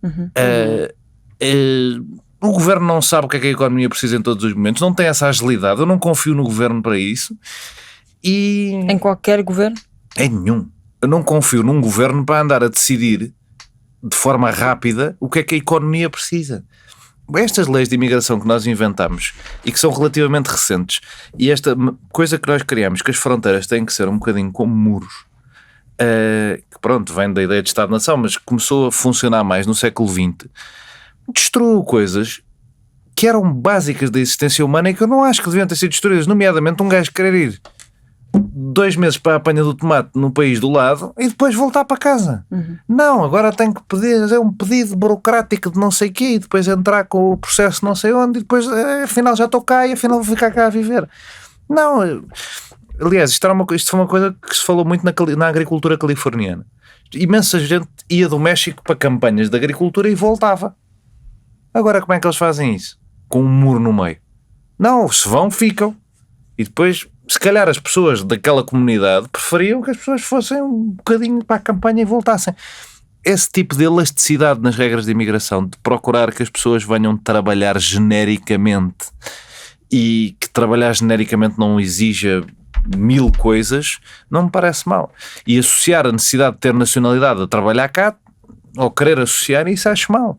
O governo não sabe o que é que a economia precisa em todos os momentos, não tem essa agilidade, eu não confio no governo para isso. E em qualquer governo? Em nenhum. Eu não confio num governo para andar a decidir de forma rápida o que é que a economia precisa. Estas leis de imigração que nós inventamos e que são relativamente recentes, e esta coisa que nós criamos, que as fronteiras têm que ser um bocadinho como muros, que pronto, vem da ideia de Estado-nação, mas começou a funcionar mais no século XX, destruiu coisas que eram básicas da existência humana e que eu não acho que deviam ter sido destruídas, nomeadamente um gajo querer ir 2 meses para a apanha do tomate no país do lado e depois voltar para casa. Não, agora tenho que fazer um pedido burocrático de não sei o quê e depois entrar com o processo não sei onde e depois afinal já estou cá e afinal vou ficar cá a viver. Não, aliás, isto foi uma coisa que se falou muito na agricultura californiana. Imensa gente ia do México para campanhas de agricultura e voltava. Agora como é que eles fazem isso? Com um muro no meio. Não, se vão, ficam. E depois, se calhar as pessoas daquela comunidade preferiam que as pessoas fossem um bocadinho para a campanha e voltassem. esse tipo de elasticidade nas regras de imigração, de procurar que as pessoas venham trabalhar genericamente e que trabalhar genericamente não exija 1000 coisas, não me parece mal. E associar a necessidade de ter nacionalidade a trabalhar cá, ou querer associar, isso acho mal.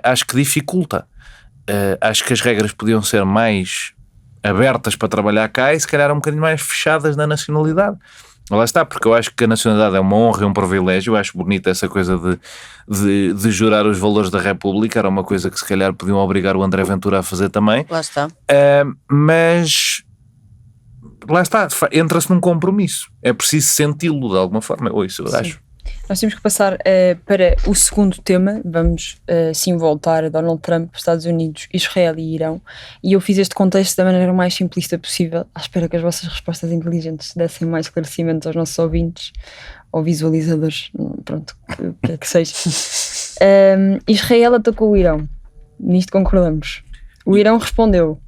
Acho que dificulta. Acho que as regras podiam ser mais abertas para trabalhar cá e se calhar um bocadinho mais fechadas na nacionalidade. Lá está, porque eu acho que a nacionalidade é uma honra e um privilégio. Eu acho bonita essa coisa de jurar os valores da República. Era uma coisa que se calhar podiam obrigar o André Ventura a fazer também. Lá está. Mas lá está, entra-se num compromisso. É preciso senti-lo de alguma forma. Ou isso eu acho. Nós temos que passar para o segundo tema. Vamos sim voltar a Donald Trump, Estados Unidos, Israel e Irão. E eu fiz este contexto da maneira mais simplista possível, à espera que as vossas respostas inteligentes dessem mais esclarecimentos aos nossos ouvintes ou visualizadores, pronto, o que é que seja. Israel atacou o Irão. Nisto concordamos. O Irão respondeu.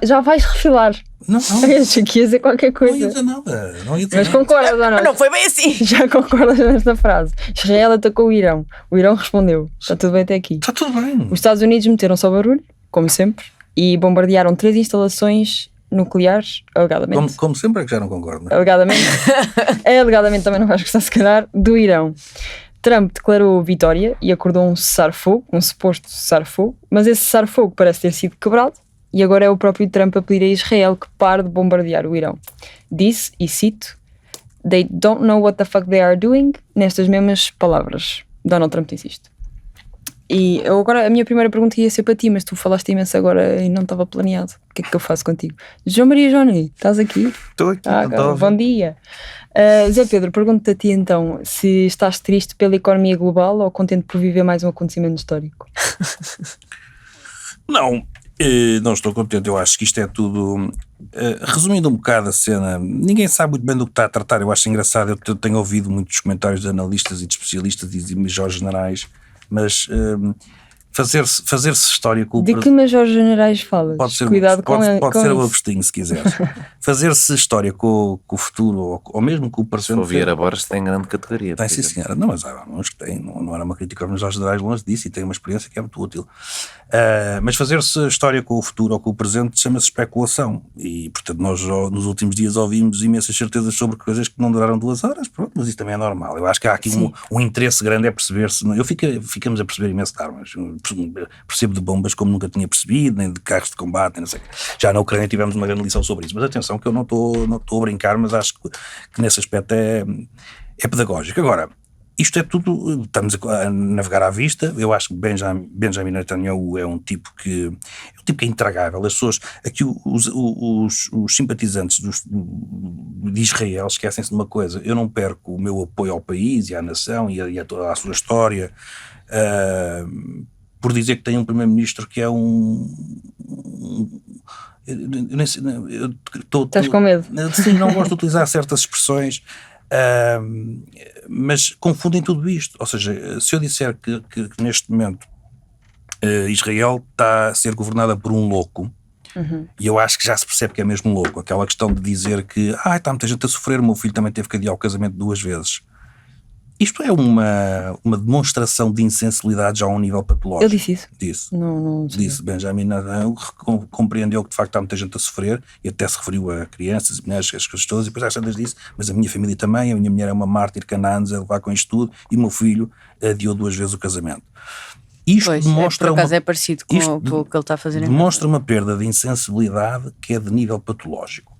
Já vais refilar. Não. Achei que ia dizer qualquer Não coisa. ia dizer nada. Mas concordas ou não? Não foi bem assim. Já concordas nesta frase? Israel atacou o Irão. O Irão respondeu. Está tudo bem até aqui. Está tudo bem. Os Estados Unidos meteram-se ao barulho, como sempre, e bombardearam 3 instalações nucleares, alegadamente. Como sempre é que já não concordo. Alegadamente. Alegadamente também não vais gostar, se calhar, do Irão. Trump declarou vitória e acordou um cessar-fogo, um suposto cessar-fogo, mas esse cessar-fogo parece ter sido quebrado. E agora é o próprio Trump a pedir a Israel que pare de bombardear o Irão. Disse, e cito, "They don't know what the fuck they are doing", nestas mesmas palavras. Donald Trump disse isto. E eu agora, a minha primeira pergunta ia ser para ti, mas tu falaste imenso agora e não estava planeado. O que é que eu faço contigo? João Maria Johnny, estás aqui? Estou aqui. Bom dia. Zé Pedro, pergunto-te a ti então, se estás triste pela economia global ou contente por viver mais um acontecimento histórico? Não estou contente. Eu acho que isto é tudo, resumindo um bocado a cena, ninguém sabe muito bem do que está a tratar. Eu acho engraçado, eu tenho ouvido muitos comentários de analistas e de especialistas e de majores generais, mas fazer-se história com o De que majores generais falas? Pode ser, Cuidado pode com ser o isso. Agostinho, se quiseres. Fazer-se história com o futuro, ou mesmo com o presente. O Vieira Borges tem grande categoria. Tem, sim, senhora. Não, mas há uns que têm, não era uma crítica aos meus generais, longe disso, e tem uma experiência que é muito útil. Mas fazer-se história com o futuro ou com o presente chama-se especulação. E, portanto, nós nos últimos dias ouvimos imensas certezas sobre coisas que não duraram 2 horas, pronto, mas isso também é normal. Eu acho que há aqui um interesse grande, é perceber-se. Ficamos a perceber imenso de armas. Percebo de bombas como nunca tinha percebido, nem de carros de combate, nem não sei. Já na Ucrânia tivemos uma grande lição sobre isso. Mas atenção, que eu não estou a brincar, mas acho que nesse aspecto é pedagógico. Agora, isto é tudo, estamos a navegar à vista. Eu acho que Benjamin Netanyahu é um tipo que é intragável. As pessoas, aqui os simpatizantes de Israel esquecem-se de uma coisa: eu não perco o meu apoio ao país e à nação e a toda a sua história por dizer que tem um primeiro-ministro que é Estás com medo? Sim, não gosto de utilizar certas expressões, mas confundem tudo isto. Ou seja, se eu disser que neste momento Israel está a ser governada por um louco, e eu acho que já se percebe que é mesmo louco, aquela questão de dizer que está muita gente a sofrer, o meu filho também teve que adiar o casamento 2 vezes. Isto é uma demonstração de insensibilidade já a um nível patológico. Ele disse isso? Disse. Não Disse. Benjamin Netanyahu compreendeu que de facto há muita gente a sofrer, e até se referiu a crianças, mulheres, as coisas todas, e depois às tantas disse, mas a minha família também, a minha mulher é uma mártir canãs a levar com isto tudo, e o meu filho adiou 2 vezes o casamento. Isto demonstra por acaso é parecido com o que ele está a fazer. Demonstra uma perda de insensibilidade que é de nível patológico.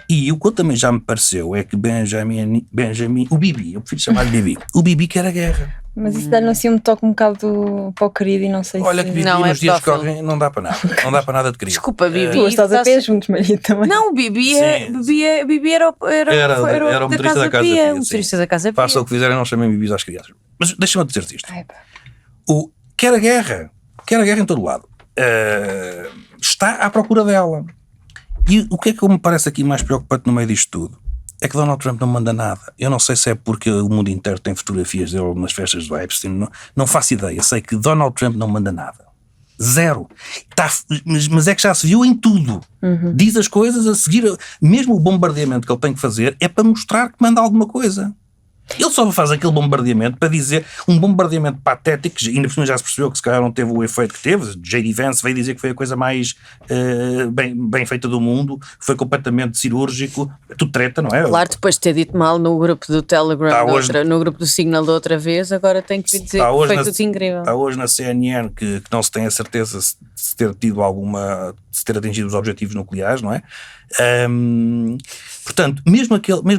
E o que também já me pareceu é que o Bibi, eu prefiro chamar-lhe Bibi, o Bibi quer a guerra. Mas isso dá-lhe assim um toque um bocado para o querido e não sei Olha se... que Bibi Não, nos dias que pedófilo. correm não dá para nada, não dá para nada de querido. Desculpa, Bibi. Tu estás a pé juntos, Maria, também. Não, o Bibi era o motorista da Casa Pia. O motorista da Casa Pia. Faça o que fizerem, não chamem bibis às crianças. Mas deixa-me dizer-te isto. Quer a guerra em todo lado. Está à procura dela. E o que é que me parece aqui mais preocupante no meio disto tudo? É que Donald Trump não manda nada. Eu não sei se é porque o mundo inteiro tem fotografias dele nas festas do Epstein, não faço ideia. Sei que Donald Trump não manda nada. Zero. Mas é que já se viu em tudo. Diz as coisas a seguir. Mesmo o bombardeamento que ele tem que fazer é para mostrar que manda alguma coisa. Ele só faz aquele bombardeamento para dizer, um bombardeamento patético, que ainda por cima já se percebeu que se calhar não teve o efeito que teve. J.D. Vance veio dizer que foi a coisa mais bem feita do mundo, foi completamente cirúrgico, tudo treta, não é? Claro, depois de ter dito mal no grupo do Telegram, no grupo do Signal da outra vez, agora tem que dizer que foi tudo incrível. Está hoje na CNN que não se tem a certeza se ter tido se ter atingido os objetivos nucleares, não é? Portanto, mesmo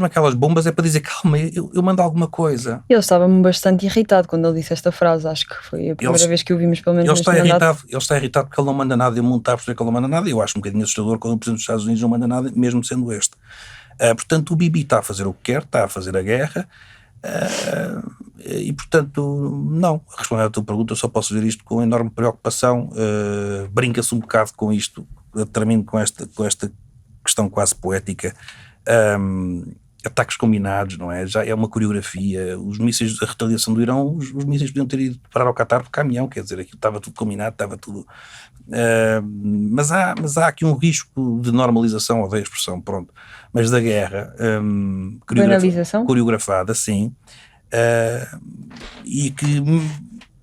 aquelas bombas é para dizer, calma, eu mando alguma coisa. Ele estava-me bastante irritado quando ele disse esta frase. Acho que foi a primeira vez que o vimos, pelo menos ele neste mandato. Ele está irritado porque ele não manda nada. Ele não está a perceber que ele não manda nada. Eu acho um bocadinho assustador quando o Presidente dos Estados Unidos não manda nada, mesmo sendo este. Portanto, o Bibi está a fazer o que quer, está a fazer a guerra. E portanto, não. A responder à tua pergunta, eu só posso ver isto com enorme preocupação. Brinca-se um bocado com isto. Eu termino com esta questão quase poética. Ataques combinados, não é? Já é uma coreografia. Os mísseis, a retaliação do Irão, os mísseis podiam ter ido parar ao Qatar por caminhão, quer dizer, aquilo estava tudo combinado, estava tudo. Mas há aqui um risco de normalização, odeio a expressão, pronto, mas da guerra coreografada, sim, e que,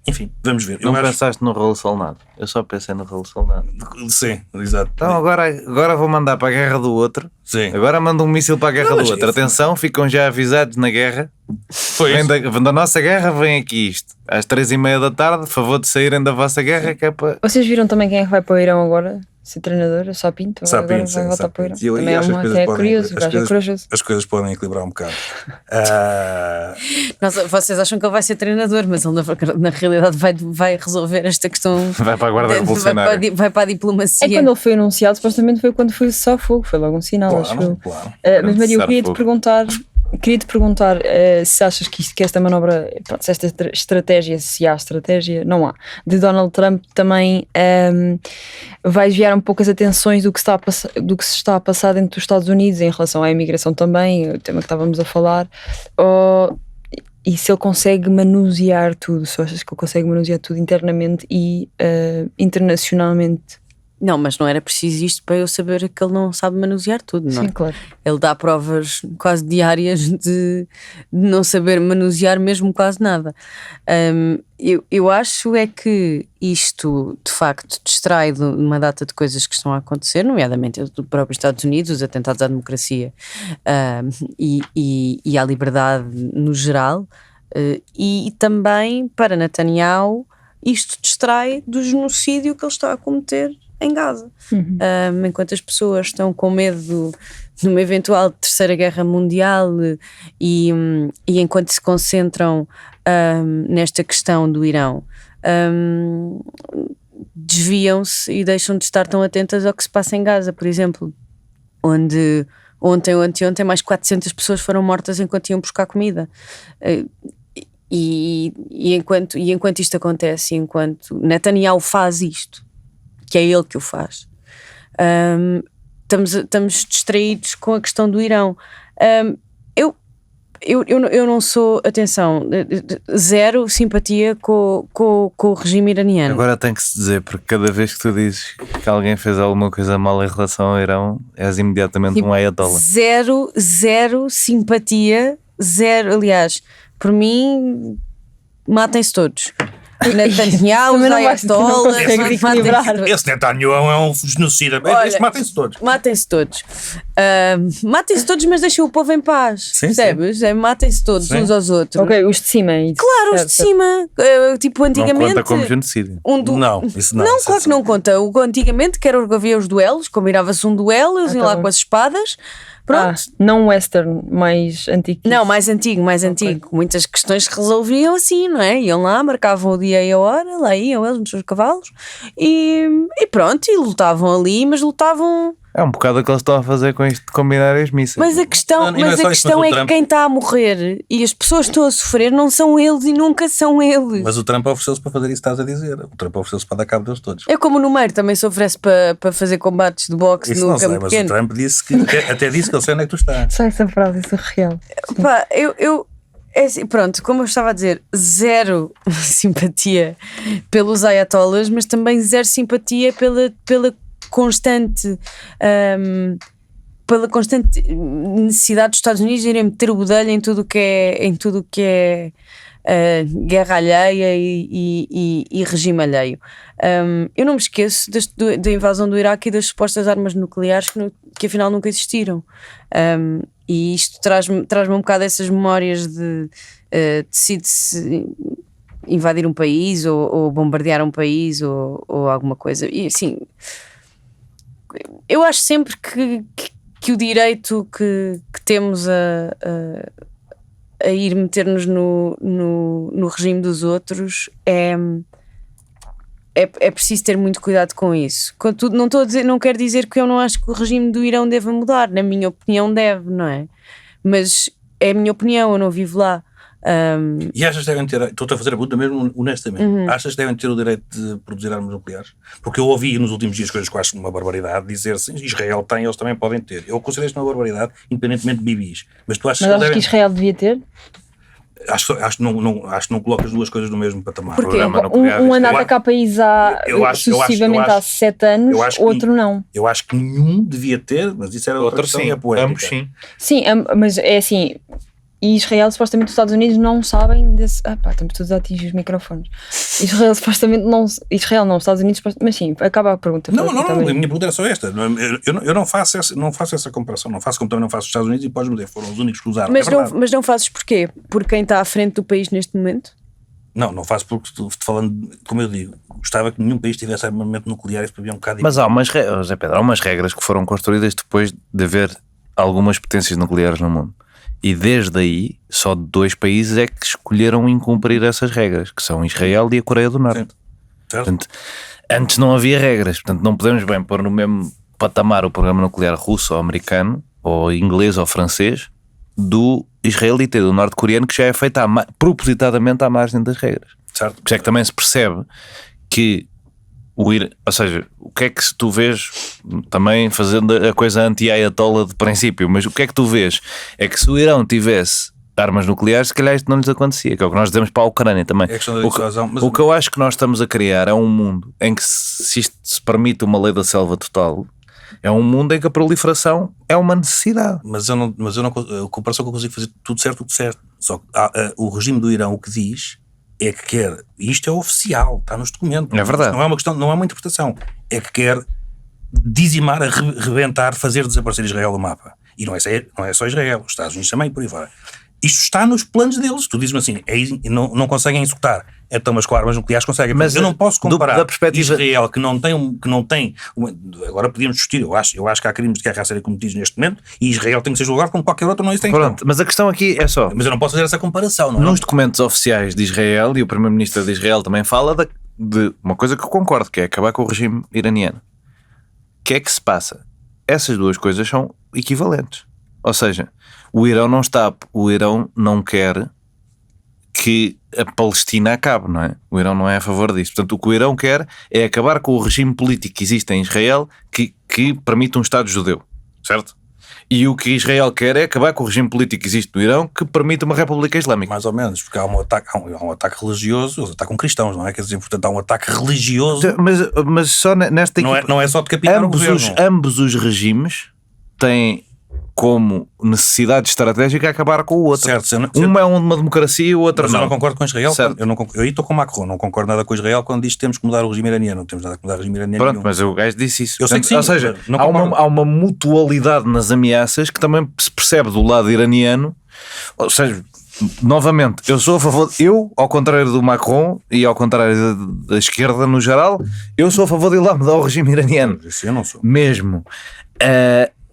enfim, vamos ver. Não pensaste no Raul Solnado? Eu só pensei no Raul Solnado. Sim, exato. Então agora vou mandar para a guerra do outro. Sim. Agora mando um míssil para a guerra do outro. Atenção, ficam já avisados na guerra. Vem da nossa guerra, vem aqui isto. Às 3:30 da tarde, favor de saírem da vossa guerra, que é para... Vocês viram também quem é que vai para o Irão agora? Ser treinador? O Sapinto? Agora vai voltar para o Irão. Também é curioso, corajoso. As coisas podem equilibrar um bocado. Vocês acham que ele vai ser treinador, mas ele na realidade vai resolver esta questão. Vai para a guarda revolucionária. Vai para a diplomacia. É quando ele foi anunciado, supostamente foi quando foi só fogo. Foi logo um sinal, acho eu. Claro. Mas Maria, eu queria-te perguntar se achas que esta manobra, se esta estratégia, se há estratégia, não há, de Donald Trump também vai desviar um pouco as atenções do que se está a passar dentro dos Estados Unidos em relação à imigração também, o tema que estávamos a falar, e se ele consegue manusear tudo, se achas que ele consegue manusear tudo internamente e internacionalmente? Não, mas não era preciso isto para eu saber que ele não sabe manusear tudo, não é? Sim, claro. Ele dá provas quase diárias de não saber manusear mesmo quase nada. Eu acho é que isto, de facto, distrai de uma data de coisas que estão a acontecer, nomeadamente do próprio Estados Unidos, os atentados à democracia e à liberdade no geral, e também, para Netanyahu, isto distrai do genocídio que ele está a cometer em Gaza. Enquanto as pessoas estão com medo de uma eventual terceira guerra mundial e enquanto se concentram nesta questão do Irão, desviam-se e deixam de estar tão atentas ao que se passa em Gaza, por exemplo, onde ontem ou anteontem mais 400 pessoas foram mortas enquanto iam buscar comida. E enquanto isto acontece, enquanto Netanyahu faz isto, que é ele que o faz, estamos distraídos com a questão do Irão. Eu não sou, atenção, zero simpatia com o regime iraniano. Agora tem que se dizer, porque cada vez que tu dizes que alguém fez alguma coisa mal em relação ao Irão, és imediatamente um ayatollah. Zero simpatia, zero, aliás, por mim, matem-se todos. Netanyahu, os ayatollahs, esse Netanyahu é um genocida. Matem-se todos. Matem-se todos. Matem-se todos, mas deixem o povo em paz. Percebes? Matem-se todos uns aos outros. Ok, os de cima. Claro, os de cima. Tipo, antigamente. Não conta como genocídio. Não, isso não. Não, claro que não conta. Antigamente, que havia os duelos, combinava-se um duelo, eles iam lá com as espadas. Pronto. Não western, mais antigo. Não, mais antigo. Okay. Muitas questões se resolviam assim, não é? Iam lá, marcavam o dia e a hora, lá iam eles nos seus cavalos e pronto, e lutavam ali, mas lutavam... É um bocado o que eles estão a fazer com isto de combinar as missas. Mas a questão é que quem está a morrer e as pessoas que estão a sofrer não são eles e nunca são eles. Mas o Trump ofereceu-se para fazer isso que estás a dizer. O Trump ofereceu-se para dar cabo deles todos. É como o Numeiro também se oferece para fazer combates de boxe isso no não campo sei, pequeno. Mas o Trump disse que até disse que ele sei onde é que tu estás. Só essa frase, isso é real. Pá, é assim, pronto, como eu estava a dizer, zero simpatia pelos ayatollahs, mas também zero simpatia pela constante pela constante necessidade dos Estados Unidos de irem meter o bedelho em tudo o que é guerra alheia e regime alheio. Eu não me esqueço da invasão do Iraque e das supostas armas nucleares que afinal nunca existiram. E isto traz-me um bocado essas memórias de decide-se invadir um país ou bombardear um país ou alguma coisa. E assim, eu acho sempre que o direito que temos a ir meter-nos no regime dos outros é preciso ter muito cuidado com isso. Contudo, não quero dizer que eu não acho que o regime do Irão deva mudar. Na minha opinião deve, não é? Mas é a minha opinião, eu não vivo lá. E achas que devem ter, estou-te a fazer a pergunta mesmo honestamente, achas que devem ter o direito de produzir armas nucleares? Porque eu ouvi nos últimos dias coisas que eu acho uma barbaridade, dizer assim, Israel tem, eles também podem ter. Eu considero isto uma barbaridade, independentemente de bibis. Mas tu achas que Israel devia ter? Acho que não colocas duas coisas no mesmo patamar. Porque um anda a atacar país sucessivamente há 7 anos, outro não. Eu acho que nenhum devia ter, mas isso era outra questão, é poética. Ambos sim. Sim, mas é assim... E Israel, supostamente, os Estados Unidos não sabem desse... estamos todos a atingir os microfones. Israel, supostamente, não... Israel não, os Estados Unidos... Mas sim, acaba a pergunta. Não, a minha pergunta era só esta. Eu não faço essa comparação. Não faço como também não faço os Estados Unidos e podes-me dizer, foram os únicos que usaram. Mas não fazes porquê? Por quem está à frente do país neste momento? Não faço porque, falando, como eu digo, gostava que nenhum país tivesse armamento nuclear, isso para mim é um bocado... Mas há umas regras que foram construídas depois de haver algumas potências nucleares no mundo. E desde aí, só 2 países é que escolheram incumprir essas regras, que são Israel e a Coreia do Norte. Certo. Portanto, antes não havia regras, portanto não podemos bem pôr no mesmo patamar o programa nuclear russo ou americano, ou inglês ou francês, do israelita e do norte-coreano, que já é feito propositadamente à margem das regras. Certo. Por isso é que também se percebe que ou seja, o que é que se tu vês, também fazendo a coisa anti-ayatollah de princípio, mas o que é que tu vês é que se o Irão tivesse armas nucleares, se calhar isto não lhes acontecia, que é o que nós dizemos para a Ucrânia também. O que eu acho que nós estamos a criar é um mundo em que se isto se permite uma lei da selva total, é um mundo em que a proliferação é uma necessidade. Mas eu não a comparação que eu consigo fazer tudo certo. Só que o regime do Irão o que diz é que quer, e isto é oficial, está nos documentos. É verdade. Não é uma questão, não é uma interpretação. É que quer dizimar, rebentar, fazer desaparecer Israel do mapa. E não é só Israel, os Estados Unidos também, por aí fora. Isto está nos planos deles. Tu dizes-me assim, não conseguem executar. Então, mas com armas nucleares conseguem. Mas eu não posso comparar da perspectiva... Israel, que não tem agora podíamos discutir, eu acho que há crimes de guerra a serem cometidos neste momento, e Israel tem que ser julgado como qualquer outro, não isso tem. Pronto, mas a questão aqui é só... Mas eu não posso fazer essa comparação, não é? Nos documentos oficiais de Israel, e o primeiro-ministro de Israel também fala de uma coisa que eu concordo, que é acabar com o regime iraniano. O que é que se passa? Essas duas coisas são equivalentes. Ou seja, o Irão não quer que a Palestina acabe, não é? O Irão não é a favor disso. Portanto, o que o Irão quer é acabar com o regime político que existe em Israel que permite um Estado judeu, certo? E o que Israel quer é acabar com o regime político que existe no Irão que permite uma república islâmica. Mais ou menos, porque há um ataque religioso, eles atacam cristãos, não é? Quer dizer, portanto, há um ataque religioso. Mas só nesta equipe... Não é só decapitar o governo. Ambos os regimes têm como necessidade estratégica acabar com o outro. Certo. Uma é uma democracia e o outro não. Eu não concordo com Israel. Eu aí estou com Macron, não concordo nada com Israel quando diz que temos que mudar o regime iraniano. Não temos nada que mudar o regime iraniano. Pronto, mas o gajo disse isso. Eu sei que sim. Ou seja, há uma mutualidade nas ameaças que também se percebe do lado iraniano. Ou seja, novamente, eu sou a favor, ao contrário do Macron e ao contrário da esquerda no geral, eu sou a favor de ir lá mudar o regime iraniano. Isso eu não sou. Mesmo.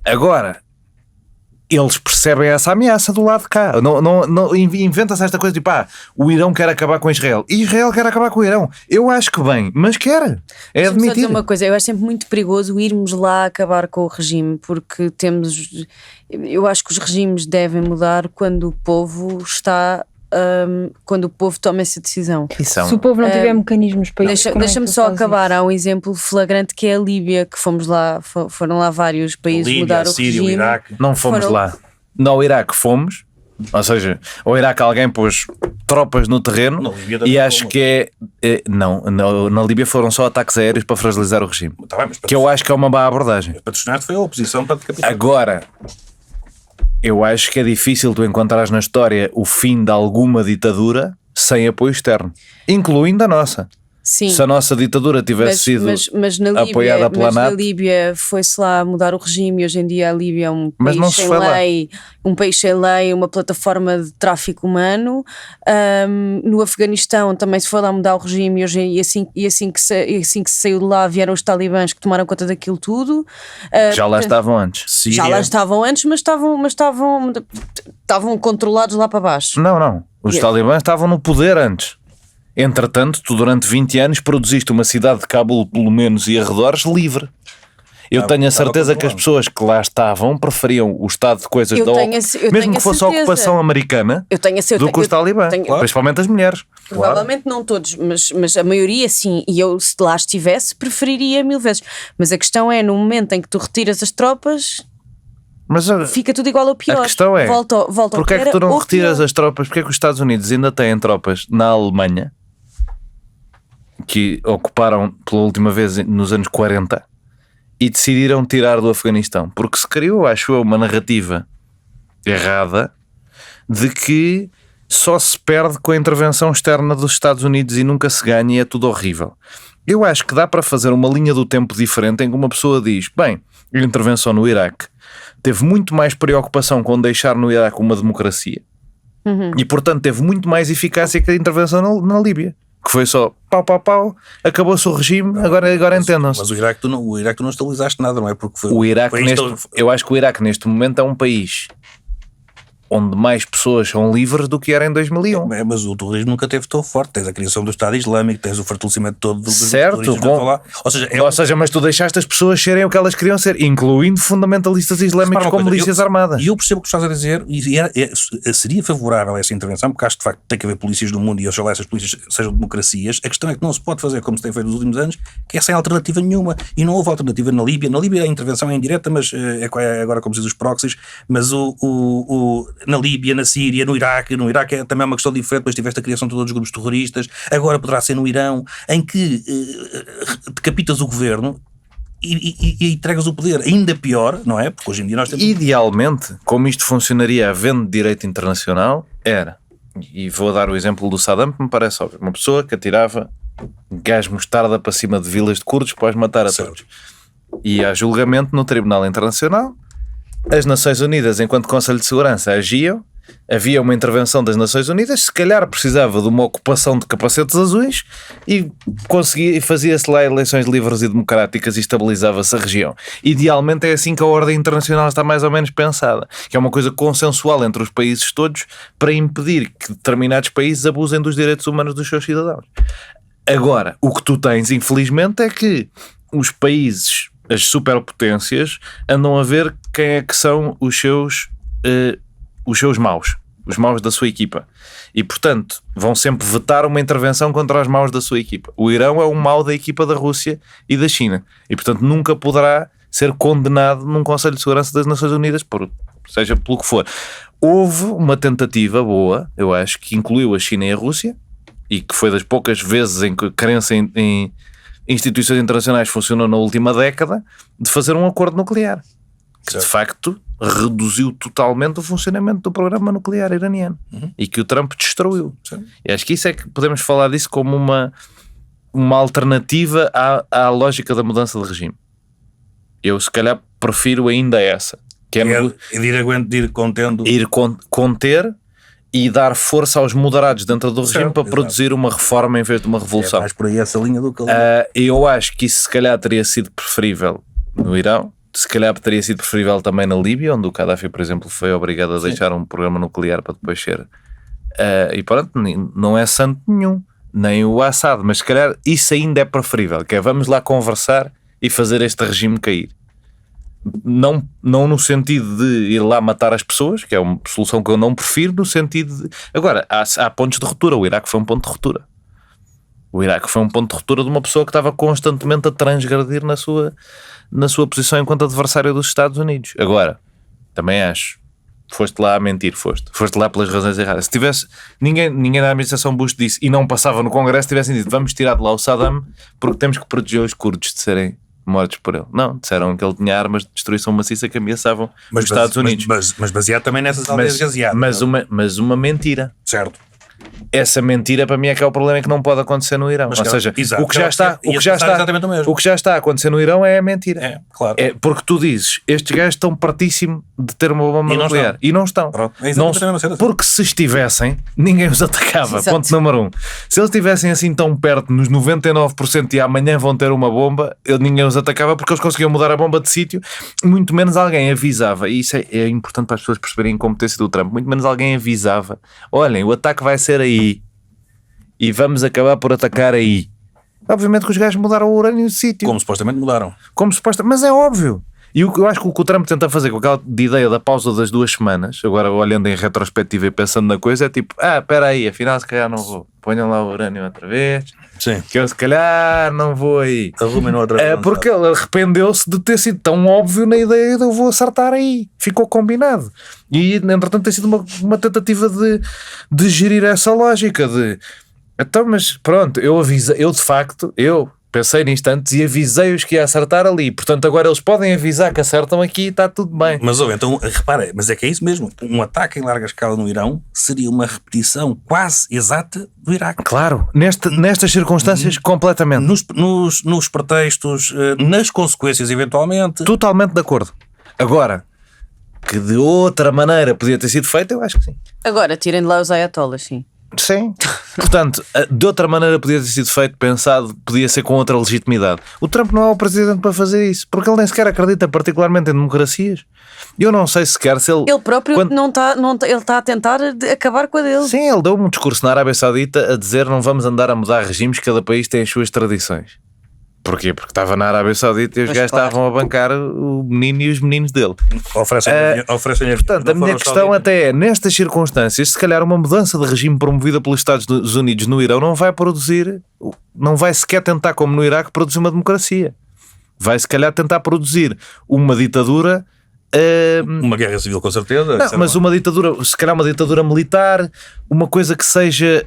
Agora, eles percebem essa ameaça do lado de cá. Não inventa-se esta coisa tipo, o Irão quer acabar com Israel. E Israel quer acabar com o Irão. Eu acho que bem, mas quer. É admitir. Só dizer uma coisa, eu acho sempre muito perigoso irmos lá acabar com o regime, porque eu acho que os regimes devem mudar quando o povo está... quando o povo toma essa decisão. Se o povo não tiver mecanismos para isso, deixa-me só acabar. Há um exemplo flagrante que é a Líbia, que fomos lá, foram lá vários países Líbia, mudar o Síria, regime. o Iraque. Não fomos lá. No Iraque fomos, Ou seja, o Iraque alguém pôs tropas no terreno Na Líbia também e acho que não, na Líbia foram só ataques aéreos para fragilizar o regime. Tá bem, mas Que eu acho que é uma má abordagem. patrocinado foi a oposição para decapitar. Agora, eu acho que é difícil tu encontrares na história o fim de alguma ditadura sem apoio externo, incluindo a nossa. Sim. Se a nossa ditadura tivesse sido mas na apoiada pela na NATO, Líbia foi-se lá mudar o regime e hoje em dia a Líbia é um Mas não país se sem foi lá. lei, uma plataforma de tráfico humano. No Afeganistão também se foi lá mudar o regime e assim que se saiu de lá vieram os talibãs que tomaram conta daquilo tudo. já lá estavam antes. Já lá estavam antes, mas estavam controlados lá para baixo. Não. Os talibãs estavam no poder antes. Entretanto, tu durante 20 anos produziste uma cidade de Cabul, pelo menos, e arredores livre. Eu tenho a certeza que as pessoas que lá estavam preferiam o estado de coisas Eu da tenho mesmo a que fosse a certeza. ocupação americana Eu tenho a do que os talibãs, principalmente as mulheres. Provavelmente não todos, mas a maioria sim. E eu, se lá estivesse, preferiria 1000 vezes. Mas a questão é, no momento em que tu retiras as tropas, Mas fica tudo igual ou pior. a questão é, volta porque é que tu não retiras as tropas? Porque é que os Estados Unidos ainda têm tropas na Alemanha, que ocuparam pela última vez nos anos 40, e decidiram tirar do Afeganistão? Porque se criou, acho eu, uma narrativa errada de que só se perde com a intervenção externa dos Estados Unidos e nunca se ganha e é tudo horrível. Eu acho que dá para fazer uma linha do tempo diferente em que uma pessoa diz, bem, a intervenção no Iraque teve muito mais preocupação com deixar no Iraque uma democracia e portanto teve muito mais eficácia que a intervenção na Líbia, que foi só pau, acabou-se o regime, agora entendam-se. Mas o Iraque tu não estabilizaste nada, não é? Porque foi, O Iraque foi eu acho que o Iraque neste momento é um país onde mais pessoas são livres do que era em 2001. Mas o terrorismo nunca teve tão forte. Tens a criação do Estado Islâmico, tens o fortalecimento todo do Certo, terrorismo. Lá. Ou seja, mas tu deixaste as pessoas serem o que elas queriam ser, incluindo fundamentalistas islâmicos com milícias armadas. E eu percebo o que estás a dizer, e seria favorável a essa intervenção, porque acho que de facto tem que haver polícias do mundo e oxalá essas polícias sejam democracias. A questão é que não se pode fazer como se tem feito nos últimos anos, que é sem alternativa nenhuma. E não houve alternativa na Líbia. Na Líbia a intervenção é indireta, mas é agora como se diz os proxies, mas na Líbia, na Síria, no Iraque é também uma questão diferente, depois tiveste a criação de todos os grupos terroristas, agora poderá ser no Irão, em que decapitas o governo e entregas o poder ainda pior, não é? Porque hoje em dia nós temos... Idealmente, como isto funcionaria havendo direito internacional, era, e vou dar o exemplo do Saddam, que me parece óbvio, uma pessoa que atirava gás mostarda para cima de vilas de curdos para os matar a todos. E há julgamento no Tribunal Internacional, as Nações Unidas, enquanto Conselho de Segurança, agiam, havia uma intervenção das Nações Unidas, se calhar precisava de uma ocupação de capacetes azuis e fazia-se lá eleições livres e democráticas e estabilizava-se a região. Idealmente é assim que a ordem internacional está mais ou menos pensada, que é uma coisa consensual entre os países todos para impedir que determinados países abusem dos direitos humanos dos seus cidadãos. Agora, o que tu tens, infelizmente, é que os países, as superpotências, andam a ver quem é que são os seus maus, os maus da sua equipa. E, portanto, vão sempre vetar uma intervenção contra os maus da sua equipa. O Irão é um mau da equipa da Rússia e da China. E, portanto, nunca poderá ser condenado num Conselho de Segurança das Nações Unidas, seja pelo que for. Houve uma tentativa boa, eu acho, que incluiu a China e a Rússia, e que foi das poucas vezes em que a crença em instituições internacionais funcionou na última década, de fazer um acordo nuclear, que de facto reduziu totalmente o funcionamento do programa nuclear iraniano e que o Trump destruiu. E acho que isso é que podemos falar disso como uma alternativa à lógica da mudança de regime. Eu se calhar prefiro ainda essa, que é ir contendo, conter e dar força aos moderados dentro do regime para produzir uma reforma em vez de uma revolução. É mais por aí essa linha do que eu acho que isso se calhar teria sido preferível no Irão, se calhar teria sido preferível também na Líbia, onde o Gaddafi, por exemplo, foi obrigado a deixar um programa nuclear para depois ser e pronto, não é santo nenhum, nem o Assad, mas se calhar isso ainda é preferível, que é vamos lá conversar e fazer este regime cair. Não no sentido de ir lá matar as pessoas, que é uma solução que eu não prefiro, no sentido de... Agora, há pontos de ruptura. O Iraque foi um ponto de ruptura. O Iraque foi um ponto de ruptura de uma pessoa que estava constantemente a transgredir na sua posição enquanto adversário dos Estados Unidos. Agora, também acho Foste lá a mentir, foste lá pelas razões erradas. Se tivesse, ninguém da administração Bush disse e não passava no Congresso, tivessem dito, vamos tirar de lá o Saddam porque temos que proteger os curdos de serem mortos por ele. Não, disseram que ele tinha armas de destruição maciça que ameaçavam os Estados Unidos. Mas baseado também nessas aldeias gaseadas. Mas uma mentira. Certo. Essa mentira para mim é que é o problema, é que não pode acontecer no Irão. Mas, ou seja, exato, o que já está a acontecer no Irão é a mentira. É, claro. É porque tu dizes, estes gajos estão pertíssimo de ter uma bomba nuclear. E não estão. Porque se estivessem, ninguém os atacava. Exato. Ponto número 1. Se eles estivessem assim tão perto, nos 99% e amanhã vão ter uma bomba, ninguém os atacava porque eles conseguiam mudar a bomba de sítio. Muito menos alguém avisava. E isso é importante para as pessoas perceberem a incompetência do Trump. Muito menos alguém avisava. Olhem, o ataque vai ser aí. E vamos acabar por atacar aí. Obviamente que os gajos mudaram o urânio de sítio. Como supostamente mudaram. Mas é óbvio. E eu acho que o Trump tenta fazer com aquela ideia da pausa das 2 semanas, agora olhando em retrospectiva e pensando na coisa, é tipo, espera aí, afinal se calhar não vou. Ponham lá o urânio outra vez. Sim. Que eu se calhar não vou aí. Arrumem outra vez. Porque ele arrependeu-se de ter sido tão óbvio na ideia de eu vou acertar aí. Ficou combinado. E entretanto tem sido uma tentativa de gerir essa lógica de... Então, mas pronto, eu de facto pensei nisto antes e avisei-os que ia acertar ali. Portanto, agora eles podem avisar que acertam aqui e está tudo bem. Mas então, repara, mas é que é isso mesmo. Um ataque em larga escala no Irão seria uma repetição quase exata do Iraque. Claro, nestas circunstâncias, completamente. Nos pretextos, nas consequências, eventualmente. Totalmente de acordo. Agora, que de outra maneira podia ter sido feito, eu acho que sim. Agora, tirem de lá os ayatollahs, sim. Sim. Portanto, de outra maneira podia ter sido feito, pensado, podia ser com outra legitimidade. O Trump não é o presidente para fazer isso, porque ele nem sequer acredita particularmente em democracias. Eu não sei sequer se ele... Ele próprio ele está a tentar acabar com a dele. Sim, ele deu um discurso na Arábia Saudita a dizer não vamos andar a mudar regimes, cada país tem as suas tradições. Porquê? Porque estava na Arábia Saudita e os gajos estavam a bancar o menino e os meninos dele. Oferecem-lhe. Portanto, a minha questão até é, nestas circunstâncias, se calhar uma mudança de regime promovida pelos Estados Unidos no Irão não vai sequer tentar, como no Iraque, produzir uma democracia. Vai se calhar tentar produzir uma ditadura... uma guerra civil, com certeza. Não, mas uma ditadura, se calhar uma ditadura militar, uma coisa que seja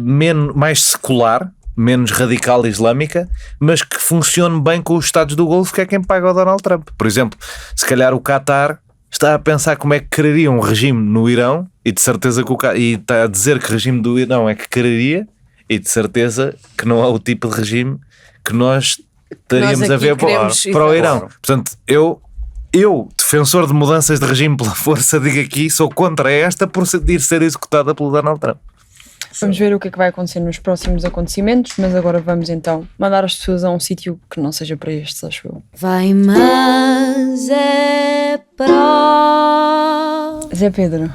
mais secular, menos radical islâmica, mas que funcione bem com os Estados do Golfo, que é quem paga o Donald Trump. Por exemplo, se calhar o Qatar está a pensar como é que quereria um regime no Irão, e de certeza que e está a dizer que regime do Irão é que quereria, e de certeza que não é o tipo de regime que nós estaríamos a ver para o Irão. Portanto, eu, defensor de mudanças de regime pela força, digo aqui, sou contra esta por ser executada pelo Donald Trump. Vamos ver o que é que vai acontecer nos próximos acontecimentos, mas agora vamos então mandar as pessoas a um sítio que não seja para estes, acho eu. Vai, mas é para... Zé Pedro.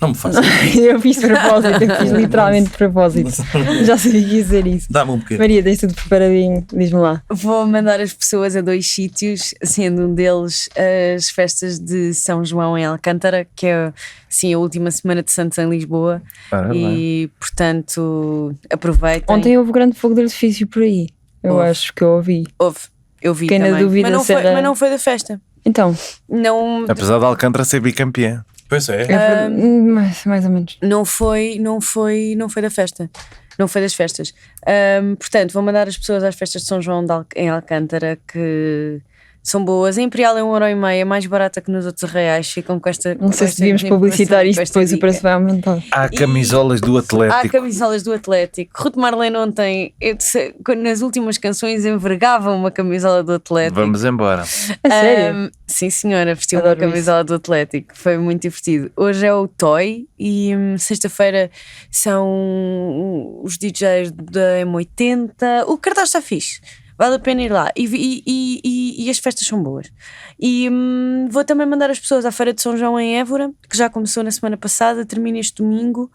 Não me faças. Eu fiz de propósito, eu fiz literalmente de propósito. Já sabia que ia dizer isso. Dá-me um bocadinho. Maria, tens tudo preparadinho, diz-me lá. Vou mandar as pessoas a 2 sítios, sendo um deles as festas de São João em Alcântara, que é sim, a última semana de Santos em Lisboa. E portanto aproveitem. Ontem houve grande fogo de artifício por aí. Eu acho que eu ouvi. Eu vi Quem também. na dúvida Mas não foi da festa. Então. Não... Apesar de Alcântara ser bicampeã. Pois é. Mais ou menos. Não foi da festa. Não foi das festas. Portanto, vou mandar as pessoas às festas de São João em Alcântara, que são boas. A Imperial é 1,5€, é mais barata que nos outros arraiais. Ficam com esta... Não sei se devíamos publicitar isto, depois o preço vai aumentar. Há camisolas do Atlético. Há camisolas do Atlético. Ruth Marlene ontem, nas últimas canções, envergava uma camisola do Atlético. Vamos embora. A sério? Sim, senhora, vestiu Adoro uma camisola do Atlético. Foi muito divertido. Hoje é o Toy e sexta-feira são os DJs da M80. O cartaz está fixe. Vale a pena ir lá. E as festas são boas. E vou também mandar as pessoas à Feira de São João em Évora, que já começou na semana passada, termina este domingo.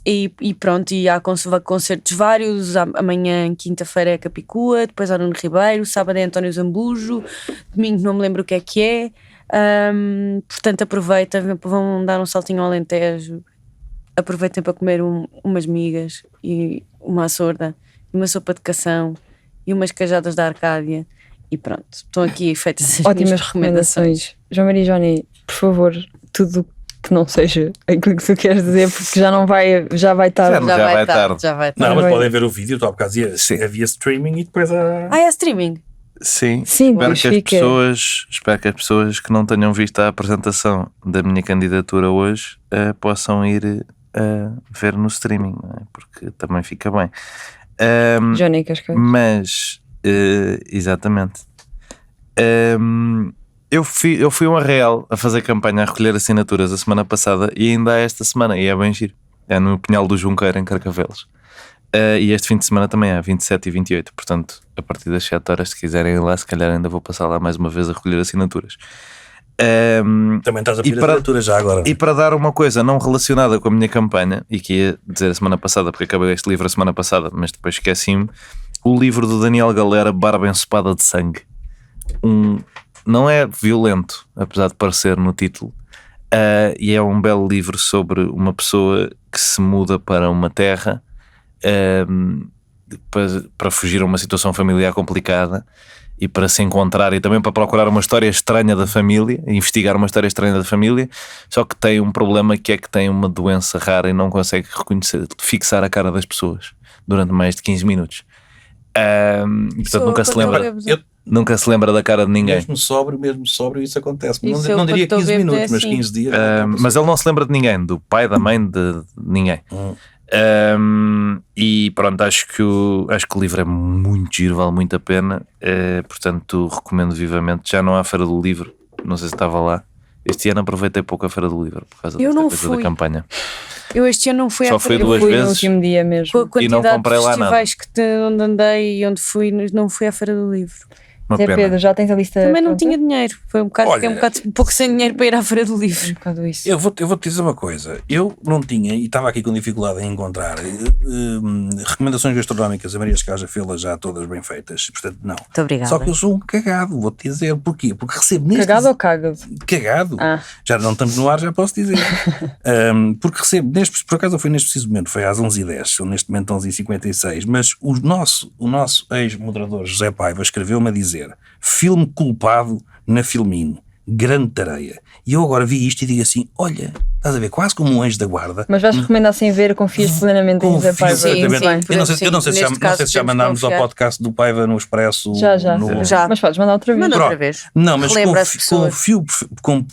E pronto, e há concertos vários. Amanhã, quinta-feira, é Capicua, depois Nuno Ribeiro, sábado é António Zambujo, domingo não me lembro o que é. Portanto, aproveitem, vão dar um saltinho ao Alentejo. Aproveitem para comer umas migas e uma açorda, uma sopa de cação e umas cajadas da Arcádia e pronto, estão aqui feitas as ótimas minhas recomendações. João Maria e Johnny, por favor, tudo que não seja aquilo que tu queres dizer, porque já vai estar. Já vai tarde. Já vai Não, tarde. mas Vai. podem ver o vídeo, tu há bocado havia streaming e depois há... É streaming. Sim, Sim, espero pois que, as fica. espero que as pessoas que não tenham visto a apresentação da minha candidatura hoje possam ir ver no streaming, não é? Porque também fica bem. Johnny Cascais. Mas, exatamente. Eu fui a um arraial a fazer campanha, a recolher assinaturas a semana passada e ainda há esta semana, e é bem giro. É no Pinhal do Junqueiro, em Carcavelos. E este fim de semana também há 27 e 28, portanto, a partir das 7 horas, se quiserem ir lá, se calhar ainda vou passar lá mais uma vez a recolher assinaturas. Também estás a pedir para- assinatura já agora. E para dar uma coisa não relacionada com a minha campanha, e que ia dizer a semana passada, porque acabei este livro a semana passada, mas depois esqueci-me, o livro do Daniel Galera, Barba Ensopada de Sangue. Não é violento, apesar de parecer no título, e é um belo livro sobre uma pessoa que se muda para uma terra para fugir a uma situação familiar complicada e para se encontrar e também para procurar uma história estranha da família, investigar uma história estranha da família, só que tem um problema que é que tem uma doença rara e não consegue fixar a cara das pessoas durante mais de 15 minutos. Portanto, nunca se lembra da cara de ninguém. Mesmo sóbrio isso acontece. Isso Não eu, diria quando 15 estou bêbado, minutos, é mas assim. 15 dias. Mas ele não se lembra de ninguém, do pai, da mãe, de ninguém. E pronto, acho que o livro é muito giro, vale muito a pena. Portanto, recomendo vivamente. Já não há Feira do Livro, não sei se estava lá. Este ano aproveitei pouco a Feira do Livro por causa Eu desta não coisa fui. da campanha. Eu este ano não fui Só à fui feira. duas Fui no vezes. último dia mesmo. Com a E não quantidade comprei de lá festivais onde andei e onde fui, não fui à Feira do Livro. Uma Zé pena. Pedro, já tens a lista? Também não pronta? tinha dinheiro. Foi um bocado, fiquei um pouco sem dinheiro para ir à Feira do Um Livro. bocado isso. Eu vou-te dizer uma coisa. Eu não tinha, e estava aqui com dificuldade em encontrar recomendações gastronómicas. A Maria Escaja fez-las já todas bem feitas. Portanto, não. Muito obrigada. Só que eu sou um cagado, vou-te dizer. Porquê? Porque recebo neste... Cagado ou cagado? Cagado. Ah. Já não estamos no ar, já posso dizer. Porque recebo, por acaso foi neste preciso momento, foi às 11h10, são neste momento 11h56, mas o nosso ex-moderador José Paiva escreveu-me a dizer: filme culpado na Filmin, grande tareia. E eu agora vi isto e digo assim: olha, estás a ver, quase como um anjo da guarda. Mas vais recomendar sem ver, confias plenamente em Zé Confio Paiva? perfeitamente. sim, Eu não sei se neste caso já podemos mandámos ao confiar. podcast do Paiva no Expresso. Já. Já. Mas podes mandar outra vez. Manda outra Pronto. vez. Não, mas Relembra as pessoas.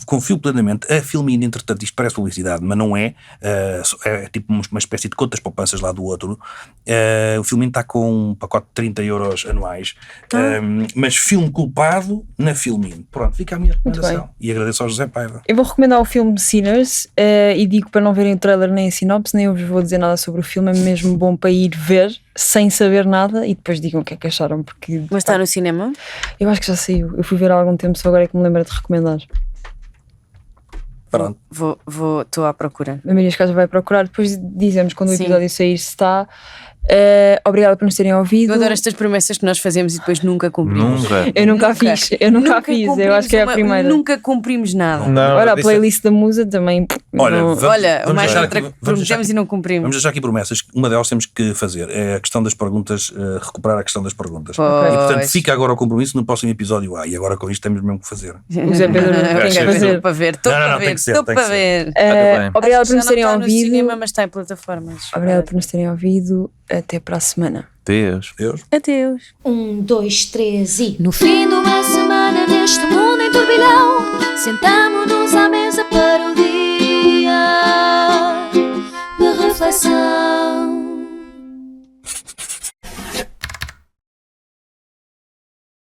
confio plenamente. A Filmin, entretanto, isto parece publicidade, mas não é. É tipo uma espécie de contas poupanças lá do outro. O Filmin está com um pacote de 30 euros anuais. Mas filme culpado na Filmin. Pronto, fica a minha recomendação. E agradeço ao José Paiva. Eu vou recomendar o filme Sinners e digo para não verem o trailer nem a sinopse, nem eu vos vou dizer nada sobre o filme, é mesmo bom para ir ver sem saber nada e depois digam o que é que acharam, porque Mas está no cinema? eu acho que já saiu. Eu fui ver há algum tempo, só agora é que me lembro de recomendar. Pronto. Estou à procura. A Maria Escaja vai procurar, depois dizemos quando o Sim. episódio sair se está. Obrigada por nos terem ouvido. Eu adoro estas promessas que nós fazemos e depois nunca cumprimos. Eu nunca fiz, eu nunca fiz, eu acho que é a cumprimos primeira. Nunca cumprimos nada. Não, Olha, a isso- playlist da Musa também. Olha, não- Olha, vamos mais deixar outra aqui- que vamos deixar prometemos aqui- e não cumprimos. Vamos deixar aqui promessas. Uma delas temos que fazer é a questão das perguntas, recuperar a questão das perguntas. Pois. E portanto fica agora o compromisso no próximo episódio A. E agora com isto temos mesmo que fazer. O Zé Pedro tem que Estou fazer. Estou para ver, estou Não, para tem ver, que ser, estou tem que para ser. ver. bem. Obrigada Acho por que nos já terem não está no ouvido. cinema, mas está em plataformas. Obrigada por nos terem ouvido. Até para a semana. Deus. Deus. Adeus. 1, 2, 3 e no fim de uma semana neste mundo em turbilhão, sentamo-nos à mesa para o dia de reflexão.